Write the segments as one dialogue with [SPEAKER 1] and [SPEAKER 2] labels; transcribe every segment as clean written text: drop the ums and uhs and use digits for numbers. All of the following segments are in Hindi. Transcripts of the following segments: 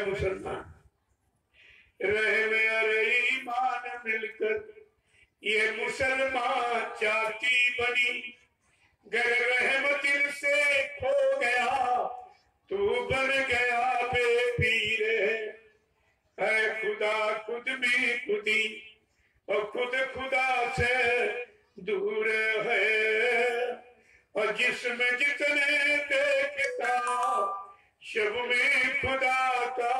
[SPEAKER 1] है मुसलमान, रहम अरे ईमान मिलकर ये मुसलमान जाति बनी। गर रहमतिल से खो गया तू बन गया बेपीर। है खुदा खुद भी खुदी और खुद खुदा से दूर है। और जिसमें जितने देखता शब में खुदा का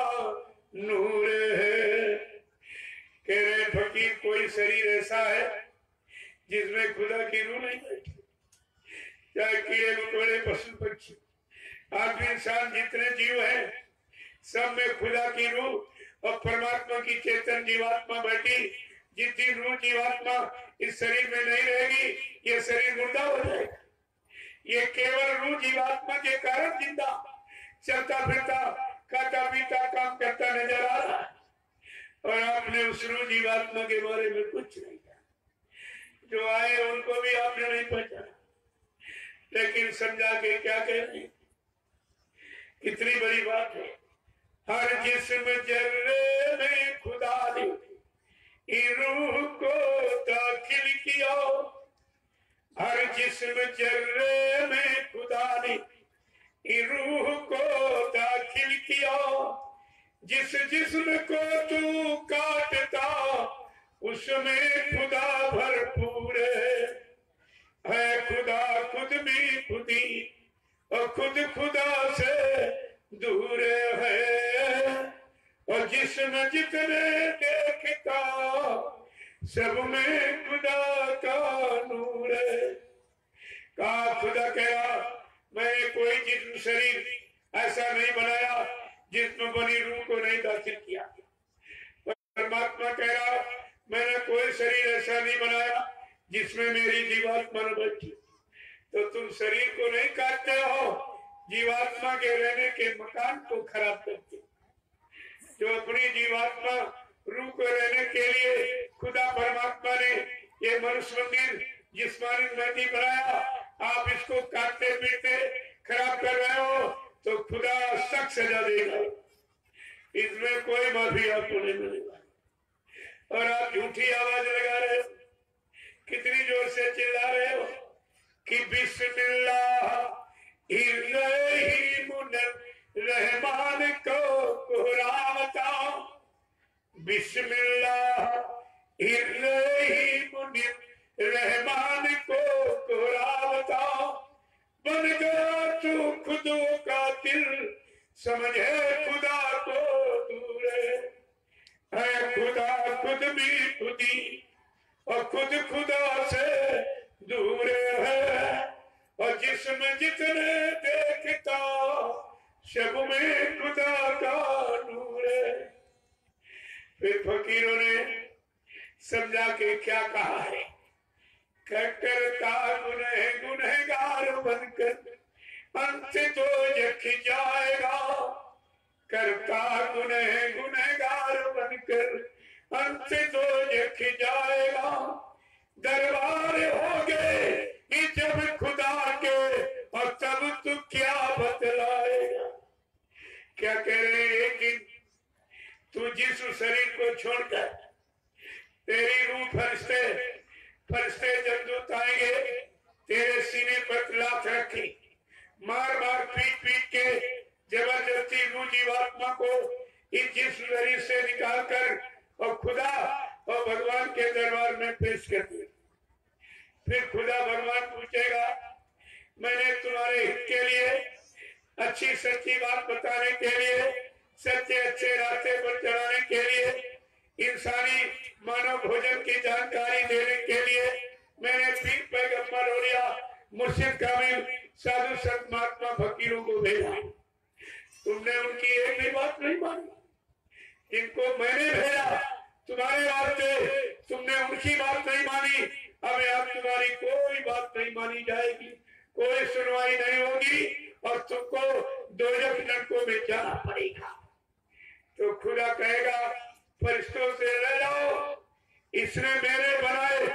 [SPEAKER 1] नूर है। कह रहे फकीर कोई शरीर ऐसा है जिसमें खुदा की रूह नहीं बैठी, चाहे कीड़े मकोड़े पशु पक्षी आदमी इंसान जितने जीव हैं सब में खुदा की रूह और परमात्मा की चेतन जीवात्मा बैठी। जितनी रूह जीवात्मा इस शरीर में नहीं रहेगी ये शरीर मुर्दा हो जाएगा। ये केवल रूह जीवात्मा के कारण जिंदा चलता फिरता खाता पीता काम करता नजर आ रहा है। और आपने उस रूह जीवात्मा के बारे में कुछ नहीं कहा। जो आए उनको भी आपने नहीं पहचाना, लेकिन समझा के क्या कह रहे हैं। कितनी बड़ी बात है। हर जिस्म जर्रे में खुदा ने रूह को दाखिल किया। हर जिस्म जर्रे में खुदा ने रूह को दाखिल किया। जिस जिस्म को तू काटता उसमें खुदा भरपूर है। खुदा खुद भी खुदी और खुद खुदा से दूर है। और जिसमें जितने देखता सब में खुदा का नूर है। कहा खुदा कहा मैंने कोई जिस्म शरीर ऐसा नहीं बनाया जिसमें बनी रूह को नहीं दाखिल किया। परमात्मा कह रहा मैंने कोई शरीर ऐसा नहीं बनाया जिसमें मेरी जीवात्मा न बैठी। तो तुम शरीर को नहीं काटते हो, जीवात्मा के रहने के मकान को खराब करते। जो अपनी जीवात्मा रूह को रहने के लिए खुदा परमात्मा ने ये मनुष्य मंदिर जिस्मानी नदी बनाया, आप इसको काटते पीटते खराब कर रहे हो तो खुदा सख्त सजा देगा। इसमें कोई माफी आपको नहीं मिलेगा। और आप झूठी आवाज लगा रहे हो, कितनी जोर से चिल्ला रहे हो कि बिस्मिल्लाह रहमान को कोहरावता। बिस्मिल्लाह रहमान को कोहरावता। बन गया तू खुदो का दिल समझे खुदा को दूर है। खुदा खुद भी खुदी और खुद खुदा से दूर है। और जिसमें जितने देखता शब में खुदा का नूर है। फिर फकीरों ने समझा के क्या कहा है। करता गुनहगार बनकर अंत तो जख जाएगा। करता गुनहगार बनकर अंत तो जख जाएगा। दरबार हो गए जब खुदा के और तब तू क्या बतलाएगा। क्या कह रहे हैं कि तू जिस शरीर को छोड़कर तेरी रूह फरिश्ते जमदूत आएंगे तेरे सीने पर लात रखी मार मार पीट पीट के जबरदस्ती रूह जीवात्मा को इस जिस्म शरीर से निकाल कर और खुदा और भगवान के दरबार में पेश कर दिया। फिर खुदा भगवान पूछेगा मैंने तुम्हारे हित के लिए अच्छी सच्ची बात बताने के लिए सच्चे अच्छे रास्ते पर चलाने के लिए इंसानी मानव भोजन की जानकारी देने के लिए मैंने पीर पैगंबर औलिया मुर्शिद कामिल साधु संत महात्मा फकीरों को भेजा। तुमने उनकी एक भी बात नहीं मानी। इनको मैंने भेजा तुम्हारे वास्ते, तुमने उनकी बात नहीं मानी। अब अब तुम्हारी कोई बात नहीं मानी जाएगी, कोई सुनवाई नहीं होगी और तुमको दोजख नरकों में जाना पड़ेगा। तो खुदा कहेगा फरिश्तों से ले जाओ, इसने मेरे बनाए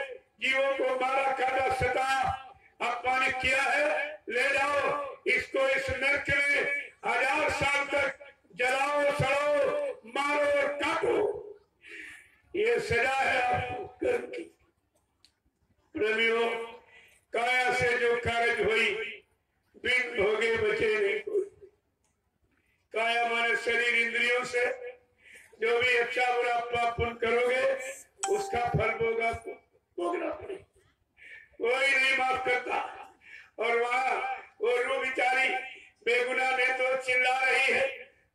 [SPEAKER 1] जीवों को मारा काटा सताया अपमानित किया है, ले जाओ इसको इस नरक में 1000 साल तक जलाओ सड़ाओ ये सजा है आपको कर्म की। प्रेमियों, काया से जो कारज हुई बिन भोगे बचे नहीं कोई। काया माने शरीर इंद्रियों से जो भी अच्छा बुरा पाप पुण्य करोगे उसका फल भोगना पड़े, कोई नहीं माफ करता। और वहाँ वो रू बिचारी बेगुनाह में तो चिल्ला रही है,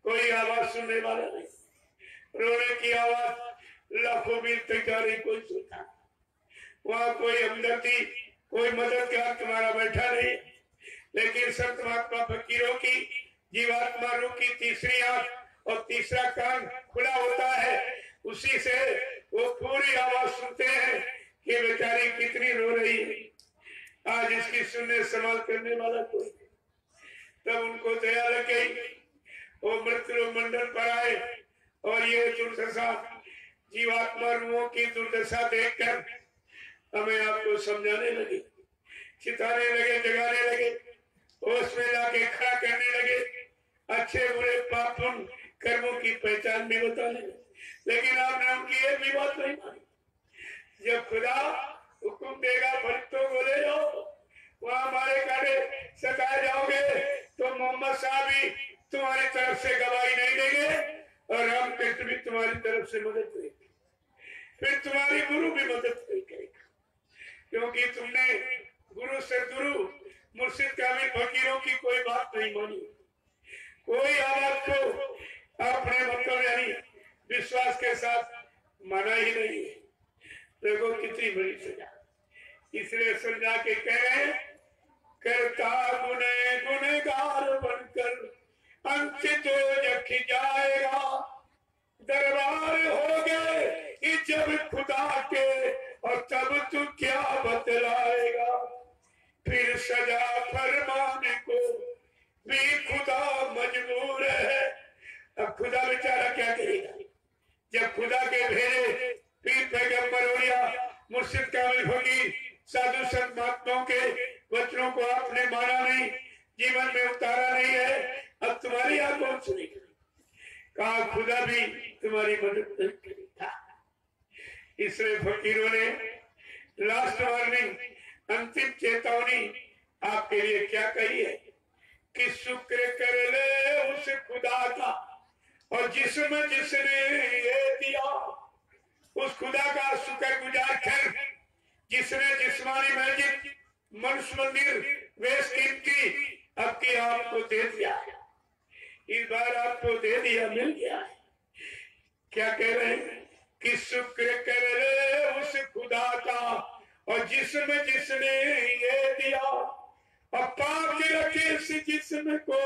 [SPEAKER 1] कोई आवाज सुनने वाला नहीं। रोने की आवाज लाखों मील तक जा रही, कोई सुनता। वहाँ कोई हमदर्दी, कोई मदद का तुम्हारा बैठा नहीं। लेकिन संत महात्मा फकीरों की जीवात्मा रूह की तीसरी आंख और तीसरा कान खुला होता है, उसी से वो पूरी आवाज सुनते हैं कि बेचारी कितनी रो रही है। आज इसकी सुनने संभाल करने वाला कोई। तब उनको दया लग गई, वो मृत्यु मंडल पर आए और ये दुर्दशा जीवात्मा रूहों की दुर्दशा देखकर हमें आपको समझाने लगे, चिताने लगे, जगाने लगे, होश में लाके खड़ा करने लगे, अच्छे बुरे पाप कर्मों की पहचान भी बताने लगे। लेकिन आपने उनकी एक भी बात नहीं मानी। जब खुदा हुक्म देगा फरिश्तों को ले जाओ, वहां हमारे काटे सताए जाओगे, तो मोहम्मद साहब भी तुम्हारी तरफ से गवाही नहीं देंगे और रामकृष्ण भी तुम्हारी तरफ से मदद करेंगे, फिर तुम्हारी गुरु भी मदद करेगा। क्योंकि तुमने गुरु सदगुरु मुर्शिद कामिल फकीरों की कोई बात नहीं मानी, कोई आवाज को अपने मतलब यानी विश्वास के साथ माना ही नहीं। देखो कितनी बड़ी सजा। इसलिए समझा के कह रहे हैं, करता गुनहगार बनकर अंत तो जख जाएगा, दरबार हो गए जब खुदा के और तब तू क्या बतलाएगा। फिर सजा फरमाने को भी खुदा मजबूर है। अब खुदा बेचारा क्या करेगा जब खुदा के भेजे पीर पैगंबर औलिया मुर्शिद कामिल फकीर साधु संत महात्माओं के वचनों को आपने माना नहीं, जीवन में उतारा नहीं है, अब तुम्हारी आप कौन सुनेगी। कहा खुदा भी तुम्हारी मदद नहीं करेगा। इसलिए फकीरों ने लास्ट वार्निंग, अंतिम चेतावनी आपके लिए क्या कही है कि शुक्र कर ले उस खुदा का और जिसमें जिसने ये दिया, उस खुदा का शुक्र गुजार कर जिसने जिस्मानी मस्जिद मनुष्य मंदिर वेश कीमती आपकी आपको दे दिया, इस बार आपको दे दिया, मिल गया है। क्या कह रहे हैं कि शुक्र कर ले उस खुदा का और जिसमें जिसने ये दिया, और पाप रखे इस जिस्म को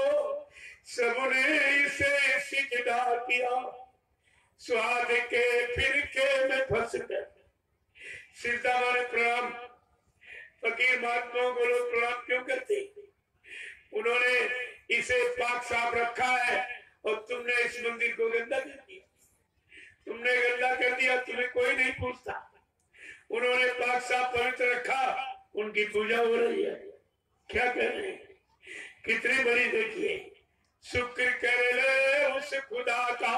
[SPEAKER 1] सबने इसे सिजदा किया, स्वाद के फिरके में फंस गए। सिजदा माने प्रणाम। फकीर महात्माओं को लोग प्रणाम क्यों करते? उन्होंने इसे पाक साफ रखा है और तुमने इस मंदिर को गंदा कर दिया। तुमने गंदा कर दिया, तुम्हें कोई नहीं पूछता। उन्होंने पाक साफ पवित्र रखा, उनकी पूजा हो रही है। क्या कह रहे हैं? कितनी बड़ी देखिए, शुक्र कर ले उस खुदा का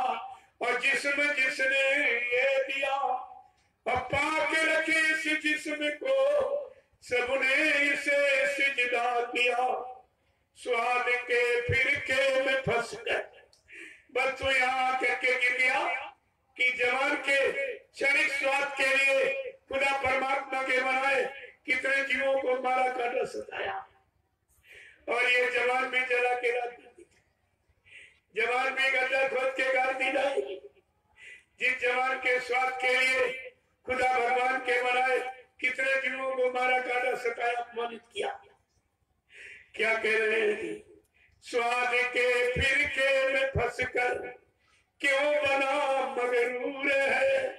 [SPEAKER 1] और जिसमें जिसने ये दिया, और पाक रखे इस जिस्म को सबने इसे सिजदा किया, स्वाद के फिरके में फंस गए। बस तो यहाँ करके गिर गया कि जवान के क्षणिक स्वाद के लिए खुदा परमात्मा के बनाए कितने जीवों को मारा काटा सताया, और ये जवान भी जला के रात दी, जवान भी गड्ढा खोद के गाड़ दी जाएगी। जिस जवान के स्वाद के लिए खुदा भगवान के बनाए कितने जीवों को मारा काटा सताया अपमानित किया। क्या कह रहे हैं? स्वाद के फिरके में फंस कर क्यों बना मगरूर है,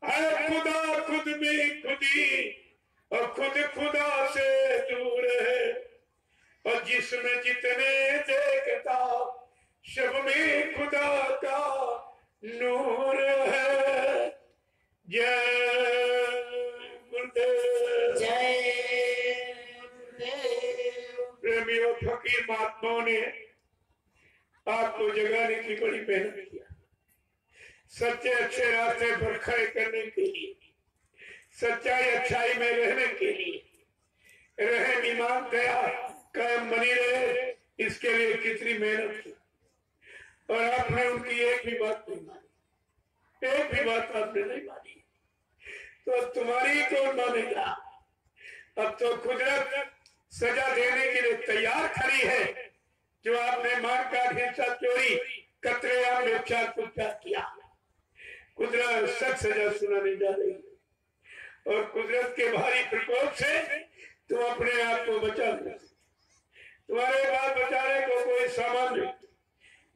[SPEAKER 1] खुदा खुद में खुदी और खुद खुदा से दूर है, और जिसमें जितने देखता सब में खुदा का नूर है। जय गुरुदेव,
[SPEAKER 2] जय
[SPEAKER 1] प्रेमियों फकीर महात्माओं ने आपको जगाने की बड़ी मेहनत किया। सच्चे अच्छे रास्ते पर खड़े करने के लिए, सच्चाई अच्छाई में रहने के लिए, रहम ईमान दया कायम बनी रहे, इसके लिए कितनी मेहनत की। और आपने उनकी एक भी बात नहीं मानी, एक भी बात आपने नहीं मानी, तो तुम्हारी कौन मानेगा। अब तो कुदरत सजा देने के लिए तैयार खड़ी है। जो आपने मार का हिस्सा चोरी कतरेआम में चार कुत्ता किया, कुदरत सख्त सजा सुनाने जा रही है। और कुदरत के भारी प्रकोप से तुम अपने आप को बचा लो। तुम्हारे पास बचाने को कोई सामान नहीं।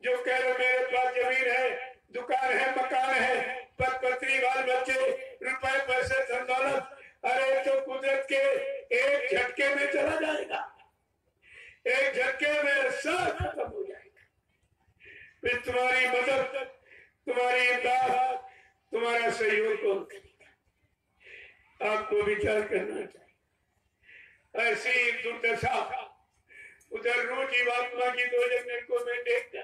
[SPEAKER 1] जो कह रहे मेरे पास जमीन है, दुकान है, मकान है, पद पत्नी, बाल बच्चे, रुपए पैसे, धन दौलत, अरे तो कुदरत के एक झटके में चला जाएगा। एक झटके में सब खत्म हो जाएगा। फिर तुम्हारी मदद, तुम्हारी इमदाद, तुम्हारा सहयोग कौन करेगा। आपको विचार करना चाहिए। ऐसी दुर्दशा उधर रूह जीवात्मा की दो जगह को मैं देखता,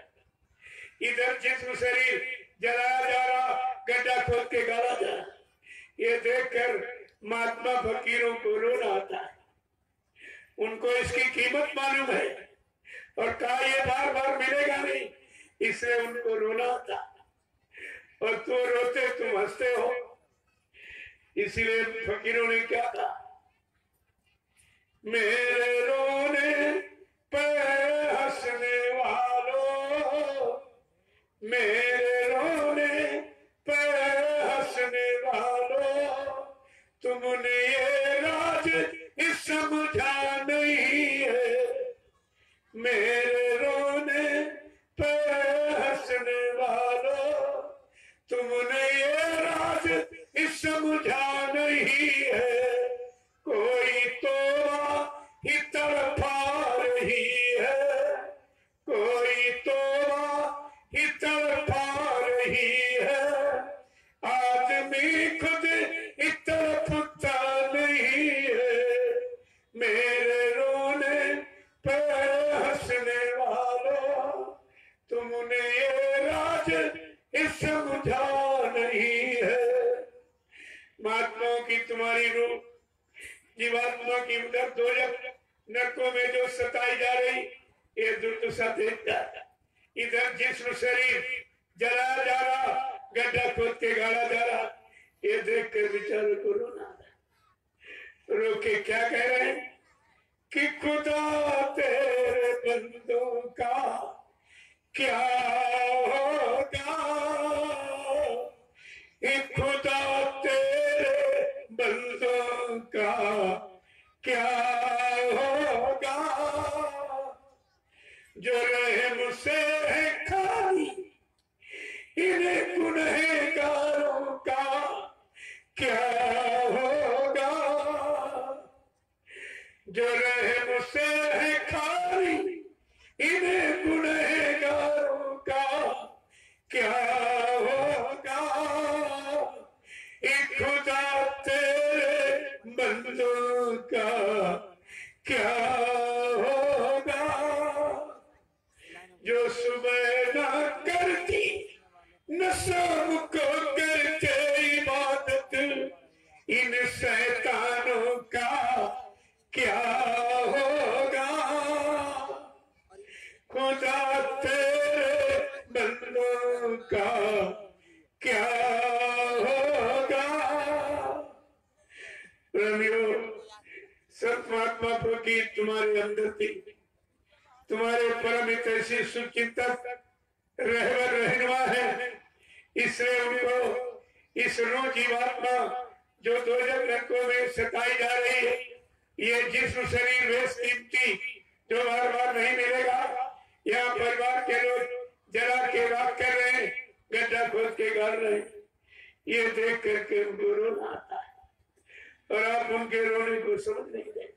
[SPEAKER 1] इधर जिस्म शरीर जलाया जा रहा, गड्ढा खोद के गाला जा रहा। ये देखकर महात्मा फकीरों को रोना आता है। उनको इसकी कीमत मालूम है और कहा ये बार बार मिलेगा नहीं, इसलिए उनको रोना आता। और तुम रोते, तुम हंसते हो। इसलिए फकीरों ने क्या कहा, मेरे रोने पे हंसने वालों, मेरे रोने पे हंसने वालों, तुमने ये राज समझा नहीं है। मेरे रोने पे हंसने वालों, तुमने ये राज समझा नहीं है। कोई तोबा ही तड़पा रही है, कोई तोबा ही तड़पा रही है। आदमी खुद तड़पता नहीं है। मेरे रोने पे हंसने वालों, तुमने ये राज समझा नहीं है। महात्माओं की तुम्हारी रूह जीवात्मा की उधर दो नरकों में जो सताई जा रही, ये दुर्दशा देखता है। इधर जिस्म शरीर जलाया जा रहा, गड्ढा खोद के गाड़ा जा रहा, ये देखकर बेचारों को रोना आ रहा। रो के क्या कह रहे हैं कि खुदा तेरे बंदों का क्या होगा, खुदा तेरे बंदों का क्या होगा। जो रहम से है खाली, इन्हें गुनहगारों का क्या होगा। जो रहम से है खाली, इन्हें गुनहगारों का क्या होगा। खुदा तेरे बंदों का क्या होगा। जो सुबह ना करती न शाम को करते इबादत, इन शैतानों का क्या होगा। खुदा तेरे बंदों का क्या होगा। सतमात्मा फकीर तुम्हारे अंदर थी, तुम्हारे परम ऐसी सुचिंतक रहबर रहनुमा है। इसलिए उनको इस रूह जीवात्मा जो दो नरकों में सताई जा रही है, ये जिस्म शरीर वेश कीमती जो बार बार नहीं मिलेगा। यहाँ परिवार के लोग जला के राख कर रहे हैं, गड्ढा खोद के गाड़ रहे हैं, ये देख करके उनको रोना आता है। और आप उनके रोने को समझ नहीं देते।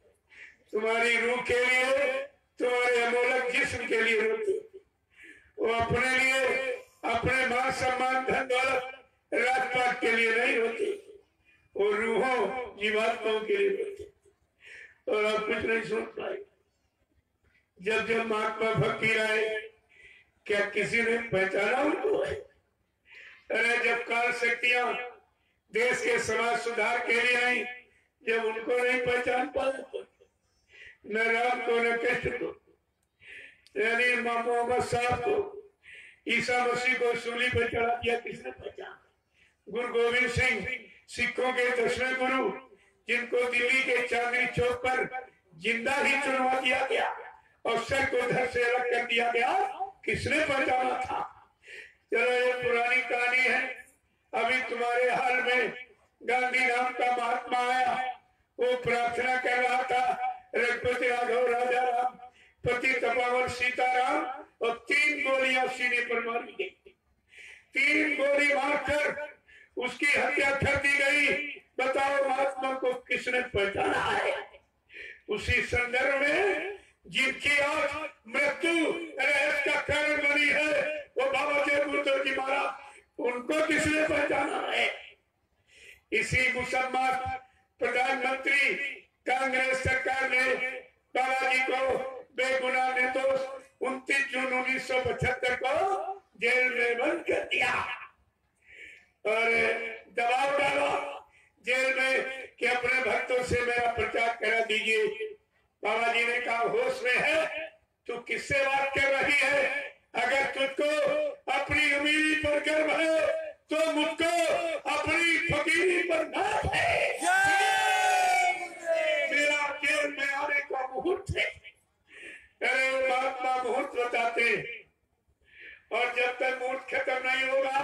[SPEAKER 1] तुम्हारी रूह के लिए, तुम्हारे अमोलक जिस्म के लिए रोते। वो अपने लिए, अपने मान सम्मान धन दौलत राजपाट के लिए नहीं रोते, वो रूहों जीवात्माओं के लिए रोते। और आप कुछ नहीं सोच पाए। जब जब महात्मा फकीर आए, क्या किसी ने पहचाना उनको है? अरे जब काल शक्तियां देश के समाज सुधार के लिए आई, जब उनको नहीं पहचान पाया, न राम को न कृष्ण को, यानी मोहम्मद साहब को, ईसा मसीह को सूली पर चढ़ा दिया, किसने पहचान? गुरु गोविंद सिंह सिखों के 10वें गुरु, जिनको दिल्ली के चांदनी चौक पर जिंदा ही चुनवा दिया गया और सर को धड़ से अलग कर दिया गया, किसने पहचाना था? चलो ये पुरानी कहानी है। अभी तुम्हारे हाल में गांधी नाम का महात्मा आया, वो प्रार्थना कर रहा था, रघुपति राघव राजा राम पति तपावन सीताराम, और 3 गोलियां सीने पर मारी गई। 3 गोली मारकर उसकी हत्या कर दी गई। बताओ महात्मा को किसने पहचाना है? उसी संदर्भ में जिनकी आज मृत्यु रहस्य का कारण बनी है, वो बाबा जय गुरुदेव जी महाराज, उनको किसने पहचाना है? इसी मुसलमान प्रधानमंत्री कांग्रेस सरकार ने बाबा जी को बेगुनाह निर्दोष 29 जून 1975 को जेल में बंद कर दिया और दबाव डाला जेल में कि अपने भक्तों से मेरा प्रचार करा दीजिए। बाबा जी ने कहा, होश में है? तू किससे बात कर रही है? अगर तुझको अपनी अमीरी पर गर्व है तो मुझको अपनी फकीरी पर नाज है। मेरा जेल में आने का मुहूर्त है। अरे महात्मा मुहूर्त बताते, और जब तक मुहूर्त खत्म नहीं होगा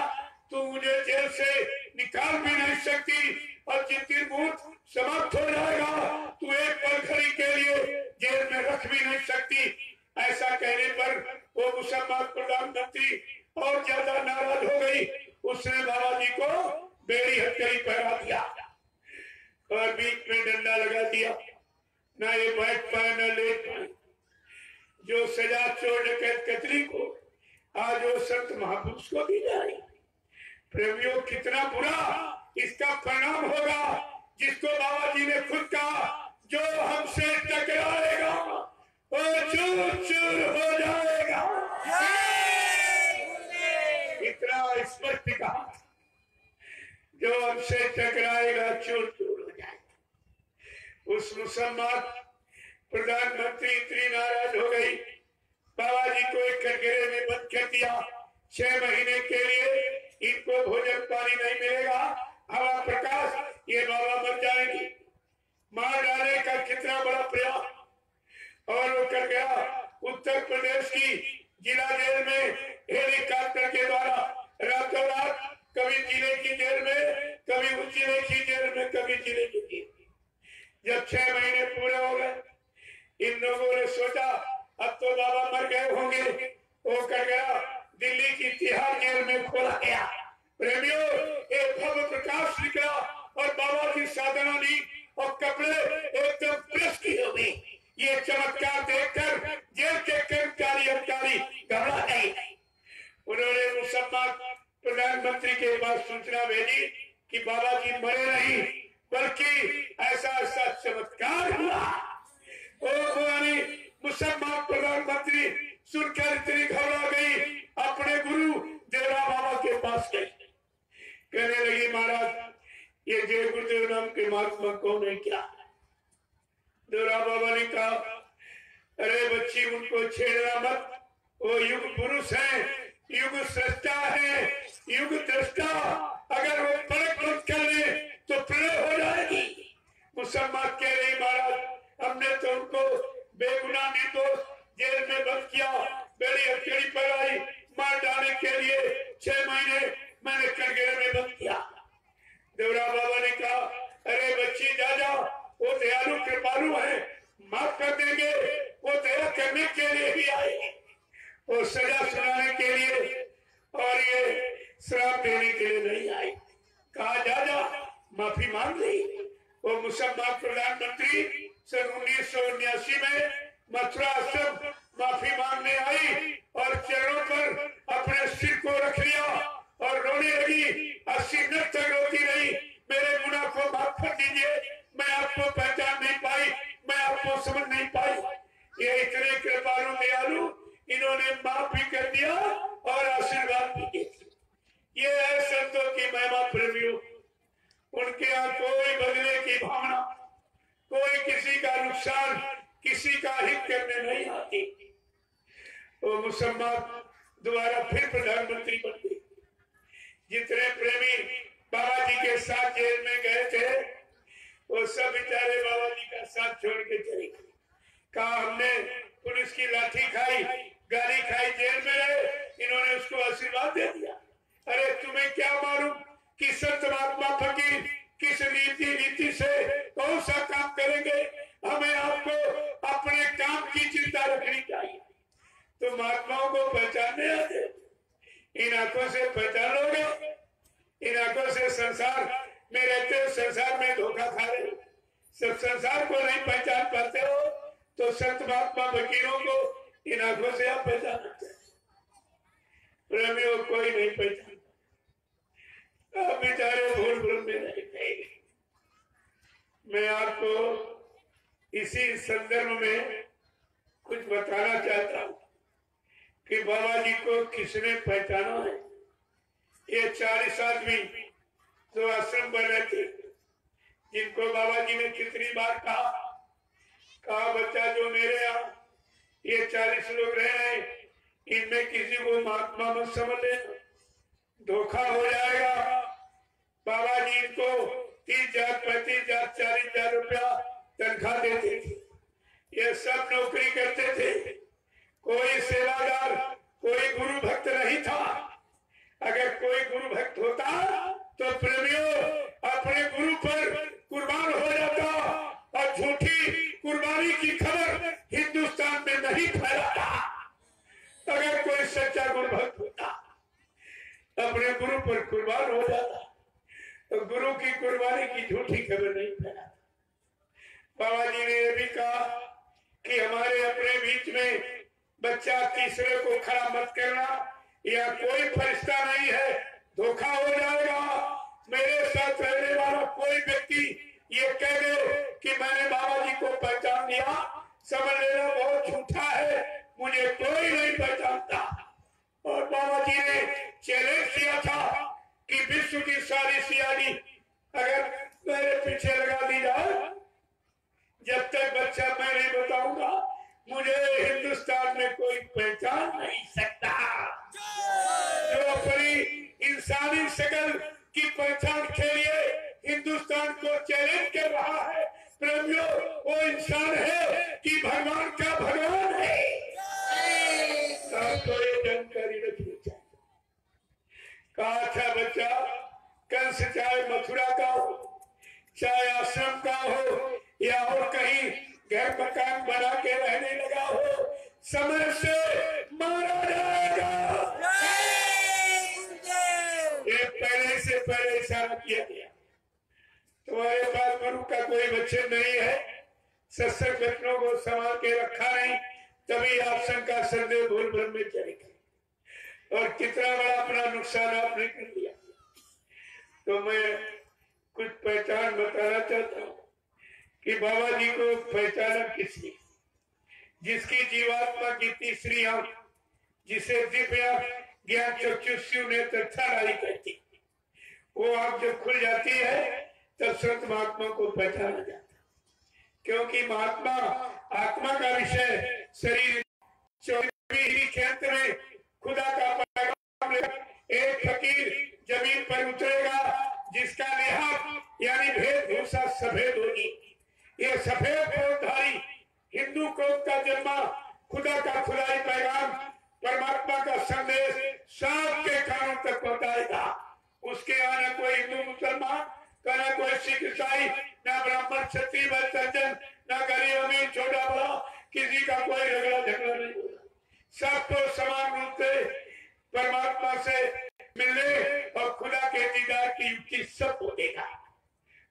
[SPEAKER 1] तो मुझे जेल से निकाल भी नहीं सकती, और जिस दिन मुहूर्त समाप्त हो जाएगा तो एक पल घड़ी के लिए जेल में रख भी नहीं सकती। ऐसा कहने पर वो मुसलमान प्रधानमंत्री और ज्यादा नाराज हो गई। उसने बाबा जी को बेड़ी हथकड़ी पहना दिया और बीच में डंडा लगा दिया, ना ये बैठ पाए न लेट पाए। जो सजा चोर डकैत कतरी को आज वो संत महापुरुष को दी जाए। प्रेमियों, कितना बुरा इसका परिणाम होगा, जिसको बाबा जी ने खुद कहा, जो हमसे टकराएगा वो चूर चूर हो जाएगा। इतना स्पष्ट कहा, जो हमसे टकराएगा चूर चूर हो जाएगा। उस मुसलमान प्रधानमंत्री इतनी नाराज हो गई, बाबा जी को एक कटघरे में बंद कर दिया। 6 महीने के लिए इनको भोजन पानी नहीं मिलेगा, हवा प्रकाश, ये बाबा मर जाएंगे। मार डालने का कितना बड़ा प्रयास, और वो कर गया। उत्तर प्रदेश की जिला जेल में हेलीकॉप्टर के द्वारा रातों रात, कभी जिले की जेल में, कभी उस जिले की जेल में, कभी जिले की जेल में। जब 6 महीने पूरे हो गए, इन लोगों ने सोचा अब तो बाबा मर गए होंगे। वो कर गया, दिल्ली की तिहाड़ जेल में खोला गया। प्रेमियों, एक भव्य प्रकाश निकला और बाबा की साधना ली और कपड़े एकदम प्रेस की हो गई। ये चमत्कार देखकर जेल के कर्मचारी अधिकारी घबरा गए। उन्होंने मुसलमान प्रधानमंत्री के पास सूचना भेजी कि बाबा जी मरे नहीं, बल्कि ऐसा ऐसा चमत्कार हुआ। मुसलमान प्रधानमंत्री सुनकर इतनी घबरा गई, अपने गुरु देवरा बाबा के पास गई। कहने लगी, महाराज ये जय गुरुदेव नाम के महात्मा कौन है, क्या? देवरा बाबा ने कहा, अरे बच्ची उनको छेड़ना मत, वो युग पुरुष है, युग सृष्टा है, युग दृष्टा। अगर वो परख मत कर ले तो प्रलय हो जाएगी। मुसलमान कह रही, महाराज हमने तो उनको बेगुनाह निर्दोष जेल में बंद किया, बेड़ी हथकड़ी पर आई, मार डालने के लिए 6 महीने मैंने कटघरे में बंद किया। देवरा बाबा ने कहा, अरे बच्ची जा जा, वो दयालु कृपालु है, माफ कर देंगे। वो दया करने के लिए ही आए, वो सजा सुनाने के लिए और ये श्राप देने के लिए नहीं आए। कहा जा जा, माफी मांग ली। वो मुसलमान प्रधानमंत्री सन 1979 में मथुरा से माफी मांगने आई और चरणों पर अपने सिर को रख लिया और रोने लगी। 80 मिनट तक रोती रही, मेरे गुनाह को माफ कर दीजिए, मैं आपको पहचान नहीं पाई, मैं आपको समझ नहीं पाई। ये इतने कृपालु दयालु, इन्होंने माफ भी कर दिया और आशीर्वाद भी दिया। ये ऐसे की महिमा प्रेमियों, उनके यहाँ कोई बदले की भावना, कोई किसी का नुकसान, किसी का हित करने नहीं आती। वो मुसलमान दोबारा फिर प्रधानमंत्री बन गए। जितने प्रेमी बाबा जी के साथ जेल में गए थे, वो सब बेचारे बाबा जी का साथ छोड़ के चले गए। कहा हमने पुलिस की लाठी खाई, गाली खाई, जेल में रहे, इन्होंने उसको आशीर्वाद दे दिया। अरे तुम्हें क्या मालूम कि संत महात्मा फकीर किस नीति से कौन सा काम करेंगे। हमें आपको अपने काम की चिंता रखनी चाहिए। तो महात्माओं को पहचानने आते, इन आंखों से पहचान लोगे, इन आंखों से संसार में रहते हो, संसार में धोखा खा रहे हो, सब संसार को नहीं पहचान पाते हो, तो संत महात्मा फकीरों को इन आंखों से आप पहचानते हैं। प्रेमियों कोई नहीं पहचानता, आप बेचारे भूल भूल में नहीं गए। मैं आपको इसी संदर्भ में कुछ बताना चाहता हूँ कि बाबा जी को किसने पहचाना है। ये 40 आदमी जो आश्रम पर रहते, जिनको बाबा जी ने कितनी बार कहा बच्चा जो मेरे यहाँ ये 40 लोग रह रहे हैं, इनमें किसी को महात्मा मत समझ लेना, धोखा हो जाएगा। बाबा जी इनको 30,000, 35,000, 40,000 रुपया तनख्वाह देते थे। ये सब नौकरी करते थे, कोई सेवादार, कोई गुरु भक्त नहीं था। अगर कोई गुरु भक्त होता तो प्रेमियों अपने गुरु पर कुर्बान हो जाता और झूठी कुर्बानी की खबर हिंदुस्तान में नहीं फैलाता। अगर कोई सच्चा गुरु भक्त होता, अपने गुरु पर कुर्बान हो जाता, तो गुरु की कुर्बानी की झूठी खबर नहीं फैलाता। बाबा जी ने यह भी कहा कि हमारे अपने बीच में बच्चा तीसरे को खड़ा मत करना, या कोई फरिश्ता नहीं है, धोखा हो जाएगा। मेरे साथ रहने वाला कोई व्यक्ति ये कह दे कि मैंने बाबा जी को पहचान लिया, समझ लेना बहुत झूठा है, मुझे कोई नहीं पहचानता। और बाबा जी ने चैलेंज किया था कि विश्व की सारी सियानी अगर मेरे पीछे लगा दी जाए, जब तक बच्चा मैं नहीं बताऊंगा, मुझे हिंदुस्तान में कोई पहचान नहीं सकता। जो अपनी इंसानी शक्ल की पहचान के लिए हिंदुस्तान को चैलेंज कर रहा है, प्रेमियों वो इंसान है कि भगवान का भगवान है। आपको ये जानकारी रखनी चाहिए। कहा था बच्चा, कंस चाहे मथुरा का हो, चाहे आश्रम का हो, या और कहीं घर मकान बना के रहने लगा हो, समय से मारा जाएगा। ये पहले से पहले इशारा किया गया। तुम्हारे पास गुरु का कोई वचन नहीं है, सत्संग घटनों को संभाल के रखा नहीं, तभी आप शंका संदेह भूल भ्रम में चले गए और कितना बड़ा अपना नुकसान आपने कर दिया। तो मैं कुछ पहचान बताना चाहता हूँ कि बाबा जी को पहचाना किसने, जिसकी जीवात्मा की तीसरी आंख, जिसे दिव्य ज्ञान चक्षुष्यु नेत्र छाड़ी कहती, वो आंख जब खुल जाती है तब संत महात्मा को पहचाना जाता। क्योंकि महात्मा आत्मा का विषय, शरीर 24 क्षेत्र में खुदा का पैगाम लेकर एक फकीर जमीन पर उतरेगा, जिसका लिहाज यानी भेदभूषा सफेद होगी। ये सफेद पोतधारी हिंदू कौम का जन्मा खुदा का खुदाई पैगाम, परमात्मा का संदेश सबके कानों तक पहुंचाएगा। उसके यहाँ न कोई हिंदू मुसलमान, न कोई सिख ईसाई, न ब्राह्मण क्षत्रिय सज्जन, न गरीब अमीर छोटा बड़ा, किसी का कोई झगड़ा नहीं होगा। सबको समान रूप से परमात्मा से मिलने और खुदा के दीदार की युक्ति सबको देगा।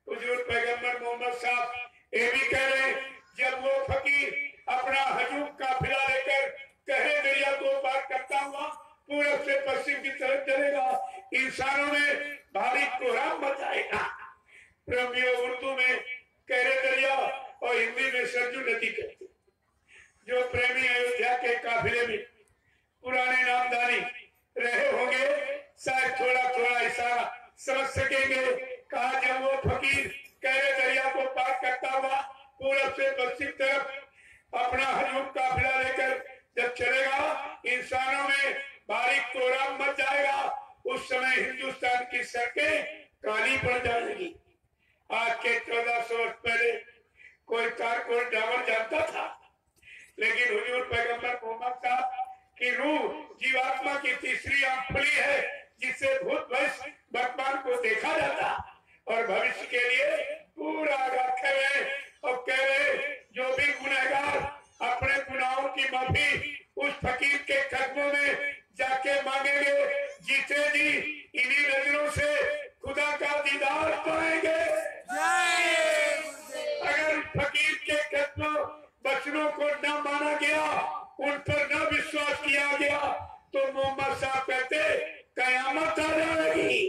[SPEAKER 1] हुजूर पैगंबर मोहम्मद साहब ये भी कह रहे, जब वो फकीर अपना हजूम काफिला लेकर कहे दरिया को पार करता हुआ पूरब से पश्चिम की तरफ चलेगा, इंसानों में भारी कोहराम मचाएगा। प्रेमियों उर्दू में कहरे दरिया और हिंदी में सरजू नदी कहते। जो प्रेमी अयोध्या के काफिले में पुराने नामदारी रहे होंगे, शायद थोड़ा थोड़ा इशारा समझ सकेंगे। कहा जब वो फकीर कहरे दरिया को पार करता हुआ पूरब से पश्चिम तरफ अपना हजूम काफिला लेकर जब चलेगा, इंसानों में भारी कोहराम मच जाएगा। उस समय हिंदुस्तान की सड़कें काली पड़ जाएंगी। आज के 1400 वर्ष पहले कोई कार कोई ड्राइवर जानता था, लेकिन हुजूर पैगंबर मोहम्मद साहब की रूह जीवात्मा की तीसरी आंख खुली है, जिससे भूत भविष्य वर्तमान को देखा जाता और भविष्य के लिए पूरा रखे हुए। और कह रहे जो भी गुनहगार अपने गुनाहों की माफी उस फकीर के कदमों में जाके मांगेंगे, जीते जी इन्हीं नजरों से खुदा का दीदार पाएंगे। अगर फकीर के कदमों वचनों को न माना गया, उन पर न विश्वास किया गया, तो मोहम्मद साहब कहते कयामत आ जाएगी।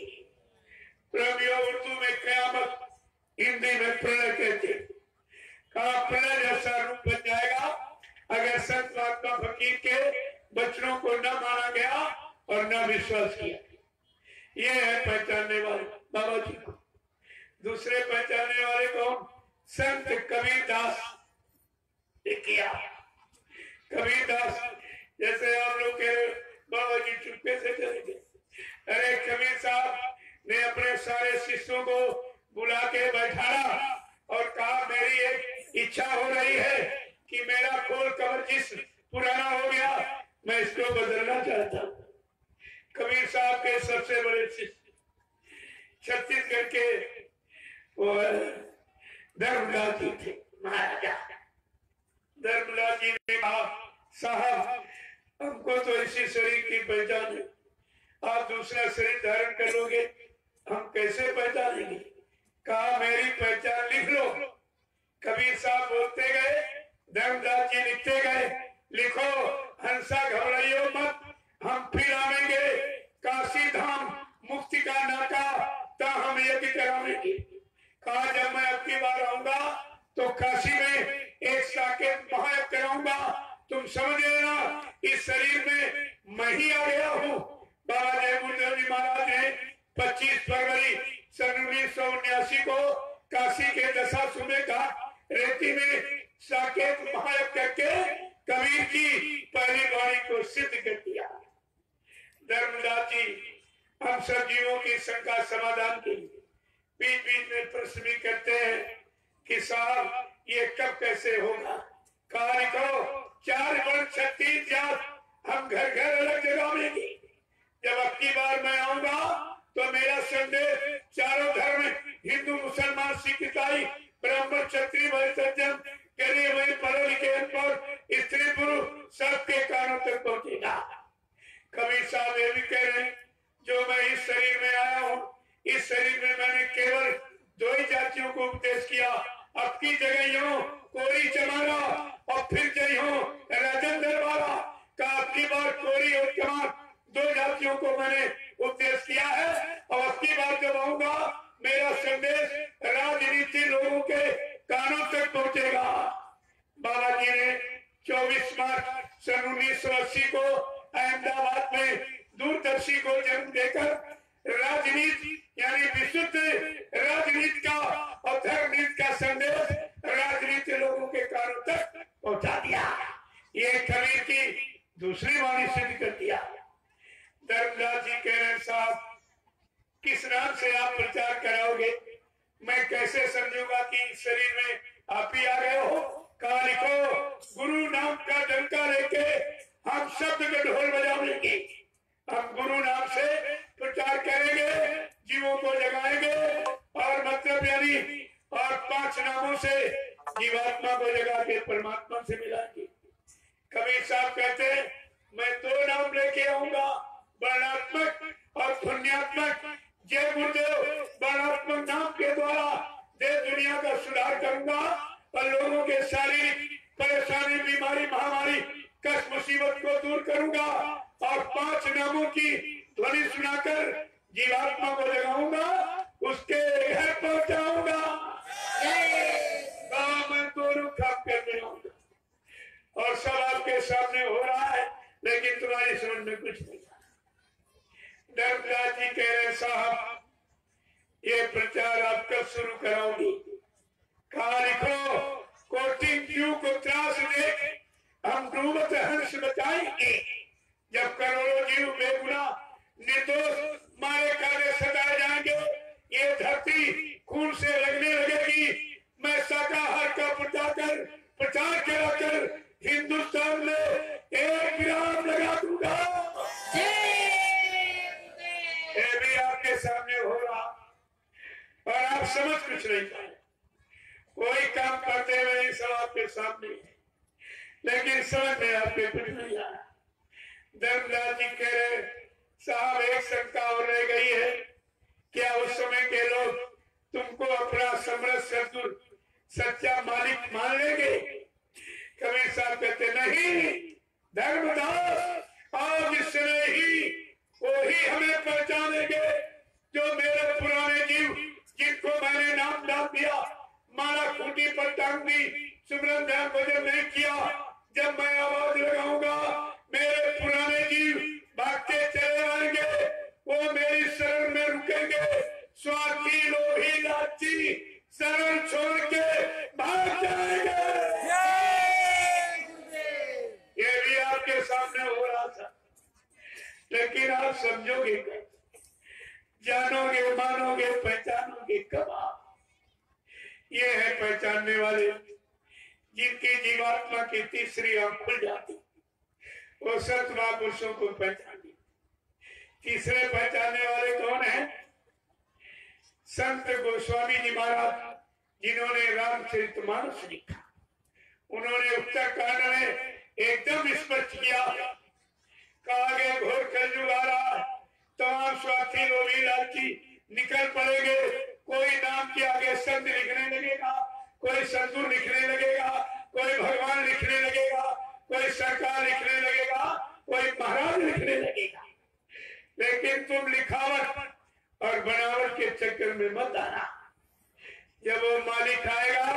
[SPEAKER 1] प्रभु उर्दू में कयामत, हिंदी में प्रलय कहते। कहा प्रलय जैसा रूप बन जाएगा अगर संत महात्मा फकीर के वचनों को न माना गया और न विश्वास किया। ये है पहचानने वाले बाबा जी को। दूसरे पहचानने वाले कौन? संत कबीरदास। किया कबीरदास जैसे आप लोग कह रहे बाबा जी चुपके से चले गए। अरे कबीर साहब ने अपने सारे शिष्यों को बुला के बैठाया और कहा मेरी एक इच्छा हो रही है कि मेरा खोल कबर जिस्म पुराना हो गया, मैं इसको बदलना चाहता हूँ। कबीर साहब के सबसे बड़े शिष्य छत्तीसगढ़ के वो धर्मलाल जी थे, महाराजा धर्मलाल जी ने कहा साहब हमको तो इसी शरीर की पहचान है, आप दूसरा शरीर धारण कर लोगे, हम कैसे पहचानेंगे? कहा मेरी पहचान लिख लो। कबीर साहब बोलते गए, धर्मदास जी लिखते गए, लिखो हंसा घबराइयो मत, हम फिर आवेंगे काशी धाम मुक्ति का नाका ता हम यज्ञ करावेंगे। कहा जब मैं अब की बार आऊंगा तो काशी में एक साकेत महायज्ञ कराऊंगा, तुम समझ लेना इस शरीर में मैं ही आ गया हूँ। बाबा जयगुरुदेव जी महाराज ने 25 फरवरी सन 1979 को काशी के दशाश्वमेध का रेती में साकेत महायज्ञ करके कबीर की पहली वाणी को सिद्ध कर दिया। धर्मदास जी हम सब जीवों की शंका समाधान के लिए बीच बीच में प्रश्न भी करते हैं कि साहब ये कब कैसे होगा। कहा लिखो 4 वर्ण 36 जात हम घर घर अलग जगह में। जब अब की बार मैं आऊंगा तो मेरा संदेश चारों धर्म हिंदू मुसलमान सिख ईसाई ब्राह्मण क्षत्रिय वैश्य गरीब वही पढ़े लिखे अनपढ़ स्त्री पुरुष सबके कानों तक पहुंचेगा। कबीर साहब ये भी कह रहे हैं जो मैं इस शरीर में आया हूँ, इस शरीर में मैंने केवल 2 ही जातियों को उपदेश किया। अब की जगह यूं कोरी चमारा और फिर जय हो राजन दरबारा का अब की बार कोरी और चमार 2 जातियों को मैंने उपदेश किया है। और अब की बार जब आऊंगा मेरा संदेश राजनीति लोगों के कानों तक पहुंचेगा। बाबा जी ने 24 मार्च सन 1980 को अहमदाबाद में दूरदर्शी को जन्म देकर राजनीति यानी विशुद्ध राजनीति का और धर्म नीति का संदेश राजनीति लोगों के कानों तक पहुंचा दिया। ये कबीर की दूसरी वाणी सिद्ध कर दिया। धर्मदास जी कह रहे साहब किस नाम से आप प्रचार कराओगे, मैं कैसे समझूंगा कि इस शरीर में आप ही आ गए हो। कहा लिखो गुरु नाम का डंका लेके हम शब्द का ढोल बजाएंगे, हम गुरु नाम से प्रचार करेंगे, जीवों को जगाएंगे और मतलब यानी और 5 नामों से जीवात्मा को जगा के परमात्मा से मिलाएंगे। कबीर साहब कहते हैं मैं 2 नाम लेके आऊंगा, वर्णात्मक और पुण्यात्मक। जय गुरुदेव वर्णात्मक नाम के द्वारा देश दुनिया का सुधार करूंगा और लोगों के शारीरिक परेशानी बीमारी महामारी कष्ट मुसीबत को दूर करूंगा और 5 नामों की ध्वनि सुनाकर जीवात्मा को जगाऊंगा, उसके घर पहुंचाऊंगा। मैं 2 रुख करने आऊंगा और सब आपके सामने हो रहा है, लेकिन तुम्हारी समझ में कुछ नहीं। धर्मदास जी कह रहे साहब ये प्रचार आप कब शुरू कराओगी? कहा लिखो, कोटि जीव को त्रास दे हम डूबत हंस बचाएंगे। जब करोड़ों जीव बेगुनाह निर्दोष मारे काले सताए जाएंगे, ये धरती खून से लगने लगेगी। मैं शाकाहार का प्रचार कराकर हिंदुस्तान में एक विराम लगा दूंगा। ये भी आपके सामने हो रहा और आप समझ कुछ नहीं पाए। कोई काम करते हुए सब आपके सामने है, लेकिन समझ में आपके कुछ नहीं आया। धर्मदास जी कह रहे, साहब एक शंका और रह गई है, क्या उस समय के लोग तुमको अपना समर्थ सदगुरु सच्चा मालिक मान लेंगे? कबीर साहब कहते नहीं धर्मदास, आज इस समय ही वही हमें पहचानेंगे जो मेरे पुराने जीव जिनको मैंने नाम डाल दिया, माला खूंटी पर टांग दी, सुमरन ध्यान भजन नहीं किया। जब मैं आवाज लगाऊंगा मेरे पुराने जीव भागते चले आएंगे, वो मेरी शरण में रुकेंगे। स्वार्थी लोभी लालची शरण छोड़ के भाग जाएंगे। ये भी आपके सामने हो रहा था, लेकिन आप समझोगे कब? जानोगे, मानोगे, पहचानोगे कब आप? ये है पहचानने वाले जिनकी जीवात्मा की तीसरी आंख खुल जाती, वो सत महापुरुषों को पहचानी। तीसरे पहचानने वाले कौन है? संत गोस्वामी जी महाराज, जिन्होंने रामचरितमानस लिखा। उन्होंने उत्तरकांड में एकदम स्पष्ट किया, कहा गया घोर कलयुग आ रहा, तमाम स्वार्थी लोभी लालची निकल पड़ेंगे। कोई नाम के आगे संत लिखने लगेगा, कोई सदगुरु लिखने लगेगा, कोई भगवान लिखने लगेगा, कोई सरकार लिखने लगेगा, कोई महाराज लिखने लगेगा। लेकिन तुम लिखावट और बनावट के चक्कर में मत आना। जब वो मालिक आएगा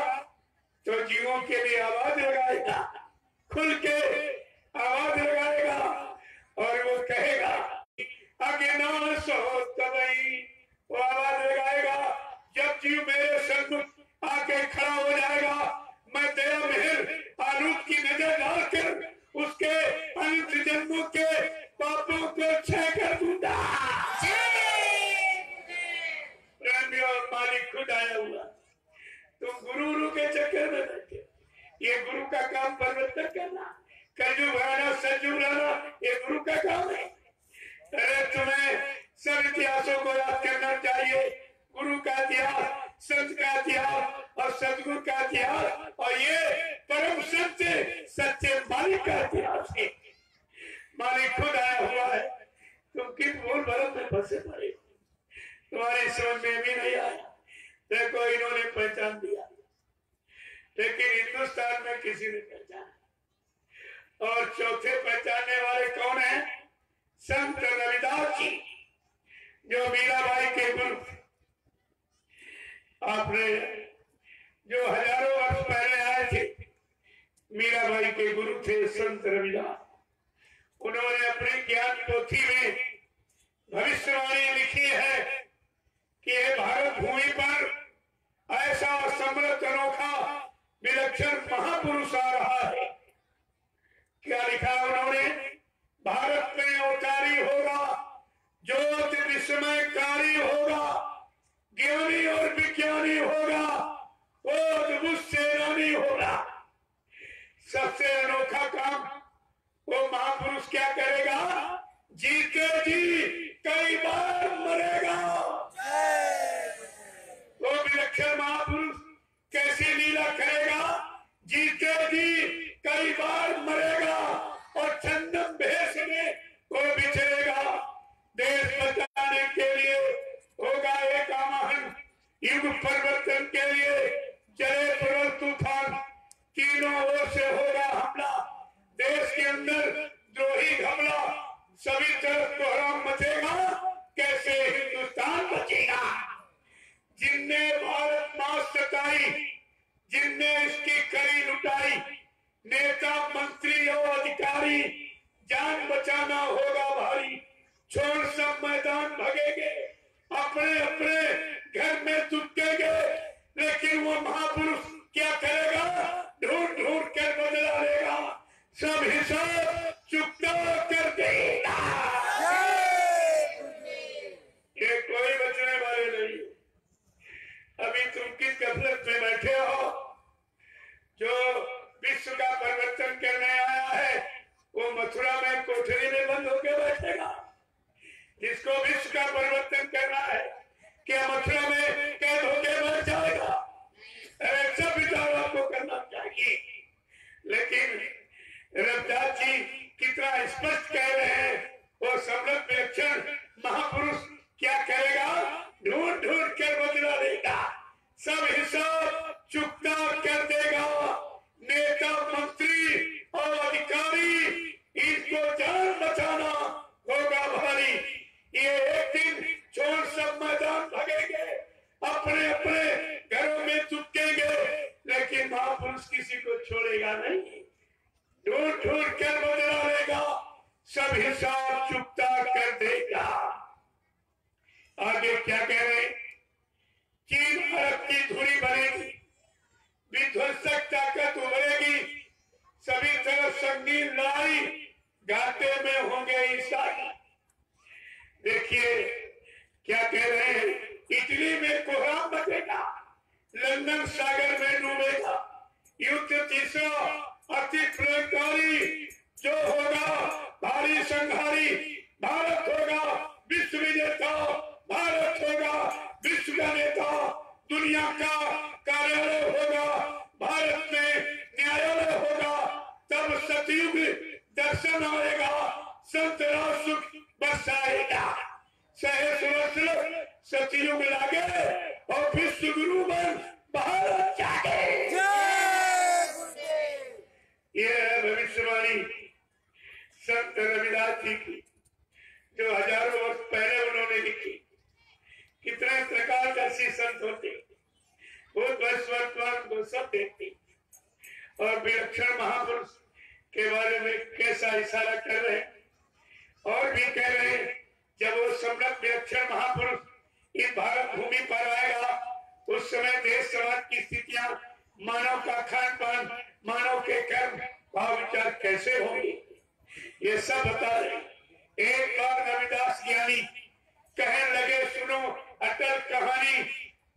[SPEAKER 1] तो जीवों के लिए आवाज लगाएगा, खुल के आवाज लगाएगा और वो कहेगा आगे ना सो तबई। वो आवाज लगाएगा जब जीव मेरे सन्मुख आके खड़ा हो जाएगा, मैं दया मेहर आरूप की नजर डालकर उसके अनंत जन्मों के पापों को क्षय कर दूंगा। और मालिक खुद आया हुआ, तुम गुरु के चक्कर में बैठे। ये गुरु का काम परिवर्तन करना, कलयुग आना, सतयुग लाना, ये गुरु का काम है। अरे तुम्हें सब इतिहासों को याद करना चाहिए, गुरु का इतिहास, संत का इतिहास और सतगुरु का इतिहास, और ये परम सत्य सच्चे मालिक का इतिहास है। मालिक खुद आया हुआ है। तुम किस भूल भरम में फंसे पड़े, तुम्हारी समझ में भी नहीं आया। देखो इन्होंने पहचान दिया, लेकिन हिंदुस्तान में किसी ने पहचाना। और चौथे पहचानने वाले कौन है? संत रविदास जी, जो मीराबाई के गुरु। आपने जो हजारों वर्ष पहले आए थे, मीराबाई के गुरु थे संत रविदास। उन्होंने अपनी ज्ञान पोथी में भविष्यवाणी लिखी है कि ये भारत भूमि पर ऐसा समृद्ध अनोखा विलक्षण महापुरुष आ रहा है। क्या लिखा उन्होंने? भारत में अवतारी होगा, ज्योति विस्मयकारी होगा, ज्ञानी और विज्ञानी होगा, वो अद्भुत सेनानी होगा। सबसे अनोखा काम वो महापुरुष क्या करेगा? जी के जी कई बार मरेगा। वो विलक्षण महापुरुष कैसी लीला करेगा? जी के जी कई बार मरेगा और चंदन भेष में वो बिछड़ेगा। देश बचाने के लिए होगा एक आह्वान, युग परिवर्तन के लिए चले प्रबल तूफान, तीनों ओर से होगा हमला। देश के अंदर द्रोही हमला, सभी तरफ कोहराम मचेगा, कैसे हिंदुस्तान बचेगा? जिनने भारत मां सताई, जिनने इसकी कड़ी लुटाई, नेता मंत्री और अधिकारी, जान बचाना होगा भारी। छोड़ सब मैदान भगेंगे, अपने अपने सब हिसाब चुकता कर देगा। नेता मंत्री और अधिकारी इनको जान बचाना होगा भारी। ये एक दिन छोड़ सब मैदान भागेंगे, अपने अपने घरों में चुपकेंगे, लेकिन महापुरुष किसी को छोड़ेगा नहीं, ढूंढ ढूंढ कर बदला लेगा, सब हिसाब चुकता कर देगा। आगे क्या कह रहे? चीन भारत की धुरी बनेगी, विध्वंसक ताकत उभरेगी, सभी तरफ संगीन लड़ाई, घाटे में होंगे ईसाई। देखिए क्या कह रहे हैं? इटली में कोहराम बचेगा, लंदन सागर में डूबेगा, युद्ध तीसरा अति प्रलयकारी जो होगा, भारी संहारी भारत होगा, विश्व विजेता भारत होगा, विश्व का नेता, दुनिया का कार्यालय होगा, भारत में न्यायालय होगा, तब सतयुग दर्शन आएगा, संत राज सुख बरसाएगा, सहस्र सतयुग लागे और विश्व गुरु बन भारत जागे। ये भविष्यवाणी संत रविदास जी की, जो हजारों वर्ष पहले उन्होंने लिखी। कितने प्रकारदर्शी संत होते, वो वर्तमान को सब देखते, और विलक्षण महापुरुष के बारे में कैसा इशारा कर रहे हैं, और भी कह रहे हैं जब वो सम्राट विलक्षण महापुरुष इस भारत भूमि पर आएगा, उस समय देश समाज की स्थितियां, मानव का खान पान, मानव के कर्म भाव विचार कैसे होंगे, ये सब बता रहे। एक बार रविदास ज्ञानी कहने लगे, सुनो अटल कहानी,